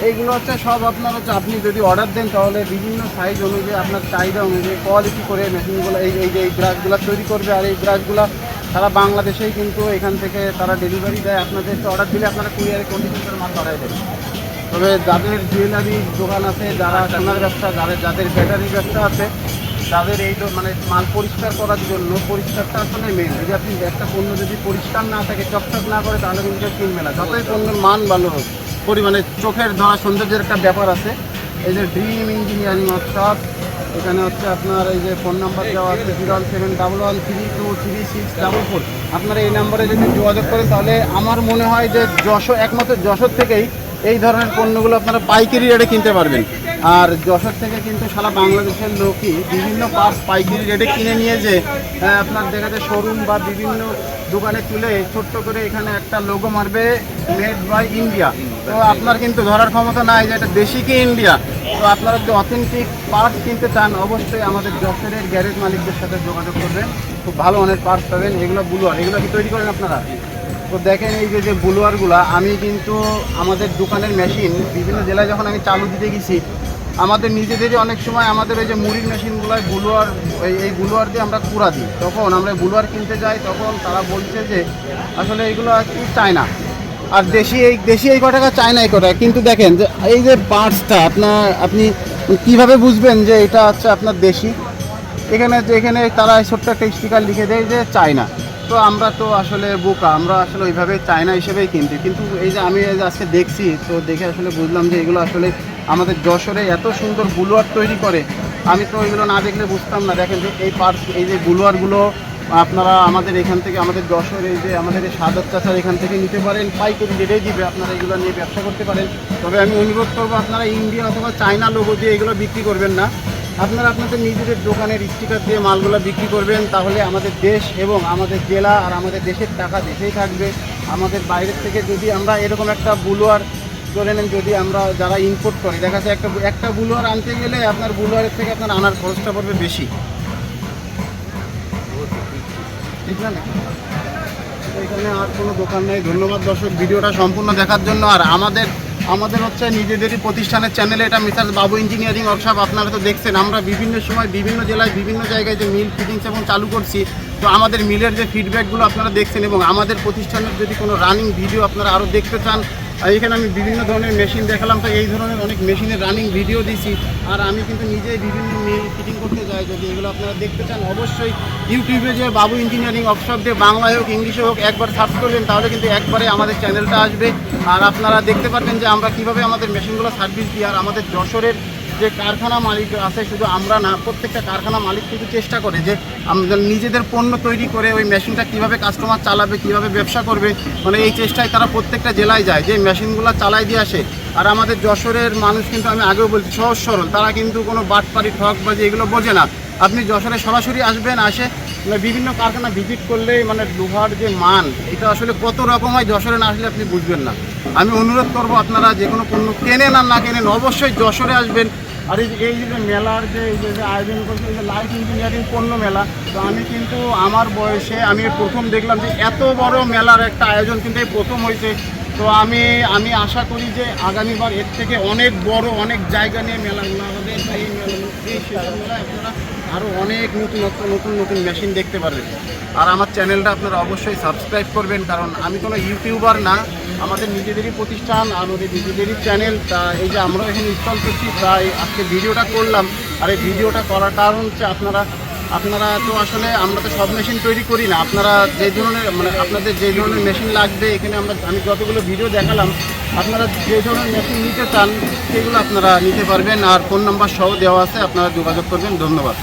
এইগুলো হচ্ছে সব আপনার হচ্ছে আপনি যদি অর্ডার দেন তাহলে বিভিন্ন সাইজ অনুযায়ী আপনার চাহিদা অনুযায়ী কোয়ালিটি করে মেশিনগুলো এই ব্রাশগুলো তৈরি করবে। আর এই ব্রাশগুলো সারা বাংলাদেশেই কিন্তু এখান থেকে তারা ডেলিভারি দেয়। আপনাদের অর্ডার দিলে আপনারা কুরিয়ারে কন্ডিশনের মাল পাঠাই দেবেন। তবে যাদের জুয়েলারি দোকান আছে, যারা সোনার ব্যবসা, যাদের ব্যাটারি ব্যবসা আছে, তাদের এই মানে মাল পরিষ্কার করার জন্য পরিষ্কারটা আসলে মেন। যদি আপনি একটা পণ্য যদি পরিষ্কার না থাকে, চকচক না করে, তাহলে কিন্তু কেউ কিনবে না। যতই পণ্যের মান ভালো হোক, পরিমাণে চোখের ধরা সৌন্দর্যের একটা ব্যাপার আছে। এই যে ড্রিম ইঞ্জিনিয়ারিং ওয়ার্কশপ, এখানে হচ্ছে আপনার এই যে ফোন নাম্বার দেওয়া আছে 01711323644। আপনারা এই নাম্বারে যদি যোগাযোগ করেন তাহলে আমার মনে হয় যে একমাত্র যশোর থেকেই এই ধরনের পণ্যগুলো আপনারা পাইকারি রেটে কিনতে পারবেন। আর যশোর থেকে কিন্তু সারা বাংলাদেশের লোকই বিভিন্ন পার্টস পাইকারি রেটে কিনে নিয়ে যে আপনার দেখা যায় শোরুম বা বিভিন্ন দোকানে তুলে ছোট্ট করে এখানে একটা লোগো মারবে মেড বাই ইন্ডিয়া। তো আপনার কিন্তু ধরার ক্ষমতা নাই যে এটা দেশি কি ইন্ডিয়া। তো আপনারা যদি অথেন্টিক পার্টস কিনতে চান অবশ্যই আমাদের যশোরের গ্যারেজ মালিকদের সাথে যোগাযোগ করবেন, খুব ভালো অনেক পার্টস পাবেন। এগুলো বুলুয়ার, এগুলো কি তৈরি করেন আপনারা? তো দেখেন এই যে বুলুয়ারগুলো আমি কিন্তু আমাদের দোকানের মেশিন বিভিন্ন জেলায় যখন আমি চালু দিতে গেছি, আমাদের নিজেদেরই অনেক সময় আমাদের ওই যে মুড়ির মেশিনগুলোয় বুলুয়ার, এই বুলুয়ার দিয়ে আমরা কুড়া দিই। তখন আমরা বুলুয়ার কিনতে যাই, তখন তারা বলছে যে আসলে এইগুলো কি চায়না, আর দেশি এই কটাকা চায়না এই কটাকা। কিন্তু দেখেন যে এই যে পার্টসটা আপনি কীভাবে বুঝবেন যে এটা হচ্ছে আপনার দেশি? এখানে তারা ছোট্ট একটা স্টিকার লিখে দেয় যে চায়না। তো আমরা তো আসলে বোকা, আমরা আসলে ওইভাবে চায়না হিসেবেই কিনতে। কিন্তু এই যে আমি আজকে দেখছি, তো দেখে আসলে বুঝলাম যে এগুলো আসলে আমাদের যশোরে এত সুন্দর বুলুয়ার তৈরি করে। আমি তো এগুলো না দেখলে বুঝতাম না। দেখেন যে এই পার্টস, এই যে বুলুয়ারগুলো আপনারা আমাদের এখান থেকে, আমাদের যশোর এই যে আমাদের এই সাদাত চাচার এখান থেকে নিতে পারেন, পাইকারি রেটেই দিবে, আপনারা এগুলো নিয়ে ব্যবসা করতে পারেন। তবে আমি অনুরোধ করবো আপনারা ইন্ডিয়া অথবা চায়না লোগো দিয়ে এগুলো বিক্রি করবেন না। আপনারা আপনাদের নিজেদের দোকানের স্টিকার দিয়ে মালগুলো বিক্রি করবেন, তাহলে আমাদের দেশ এবং আমাদের জেলা আর আমাদের দেশের টাকা দেশেই থাকবে। আমাদের বাইরের থেকে যদি আমরা এরকম একটা বুলুয়ার করে নেন, যদি আমরা যারা ইম্পোর্ট করি, দেখা যাচ্ছে একটা বুলুয়ার আনতে গেলে আপনার বুলুয়ারের থেকে আপনার আনার খরচটা পড়বে বেশি, ঠিক না? এখানে আর কোনো দোকান নেই। ধন্যবাদ দর্শক ভিডিওটা সম্পূর্ণ দেখার জন্য। আর আমাদের হচ্ছে নিজেদেরই প্রতিষ্ঠানের চ্যানেলে, এটা মিস্টার বাবু ইঞ্জিনিয়ারিং ওয়ার্কশপ। আপনারা তো দেখছেন আমরা বিভিন্ন সময় বিভিন্ন জেলায় বিভিন্ন জায়গায় যে মিল ফিটিংস এবং চালু করছি। তো আমাদের মিলের যে ফিডব্যাকগুলো আপনারা দেখছেন, এবং আমাদের প্রতিষ্ঠানের যদি কোনো রানিং ভিডিও আপনারা আরও দেখতে চান, এখানে আমি বিভিন্ন ধরনের মেশিন দেখালাম। তো এই ধরনের অনেক মেশিনের রানিং ভিডিও দিছি। আর আমি কিন্তু নিজেই বিভিন্ন মিল ফিটিং করতে যাই। যদি এগুলো আপনারা দেখতে চান অবশ্যই ইউটিউবে যে বাবু ইঞ্জিনিয়ারিং ওয়ার্কশপ দিয়ে বাংলায় হোক ইংলিশে হোক একবার সার্চ করবেন, তাহলে কিন্তু একবারে আমাদের চ্যানেলটা আসবে। আর আপনারা দেখতে পারবেন যে আমরা কীভাবে আমাদের মেশিনগুলো সার্ভিস দিই। আর আমাদের যশোরের যে কারখানা মালিক আছে, শুধু আমরা না, প্রত্যেকটা কারখানা মালিক কিন্তু চেষ্টা করে যে আমাদের নিজেদের পণ্য তৈরি করে ওই মেশিনটা কীভাবে কাস্টমার চালাবে, কীভাবে ব্যবসা করবে, মানে এই চেষ্টায় তারা প্রত্যেকটা জেলায় যায় যে মেশিনগুলো চালাই দিয়ে আসে। আর আমাদের যশোরের মানুষ কিন্তু আমি আগেও বলছি সহজ সরল, তারা কিন্তু কোনো বাটপাড়ি ঠকবাজি এগুলো বোঝে না। আপনি যশোরে সরাসরি আসবেন, আসে বিভিন্ন কারখানা ভিজিট করলেই মানে লোহার যে মান এটা আসলে কত রকম হয়, যশোরে না আসলে আপনি বুঝবেন না। আমি অনুরোধ করব আপনারা যে কোনো পণ্য কেনেন আর না কেনেন অবশ্যই যশোরে আসবেন। আর এই যে মেলার যে আয়োজন করছে, এই যে লাইট ইঞ্জিনিয়ারিং পণ্য মেলা, তো আমি কিন্তু আমার বয়সে আমি প্রথম দেখলাম যে এত বড় মেলার একটা আয়োজন কিন্তু এই প্রথম হয়েছে। তো আমি আশা করি যে আগামীবার এর থেকে অনেক বড় অনেক জায়গা নিয়ে মেলাগুলো আমাদের এই মেলায় আপনারা আরও অনেক নতুন মেশিন দেখতে পারবেন। আর আমার চ্যানেলটা আপনারা অবশ্যই সাবস্ক্রাইব করবেন, কারণ আমি কোনো ইউটিউবার না, আমাদের নিজেদেরই প্রতিষ্ঠান, আমাদের নিজেদেরই চ্যানেল। তা এই যে আমরা এখানে ইনস্টল করছি, তাই আজকে ভিডিওটা করলাম। আর এই ভিডিওটা করার কারণ হচ্ছে আপনারা আপনারা তো আসলে আমরা তো সব মেশিন তৈরি করি না, আপনারা যে ধরনের মানে আপনাদের যে ধরনের মেশিন লাগবে এখানে আমি যতগুলো ভিডিও দেখালাম, আপনারা যে ধরনের মেশিন নিতে চান সেগুলো আপনারা নিতে পারবেন। আর ফোন নাম্বার সহ দেওয়া আছে, আপনারা যোগাযোগ করবেন। ধন্যবাদ।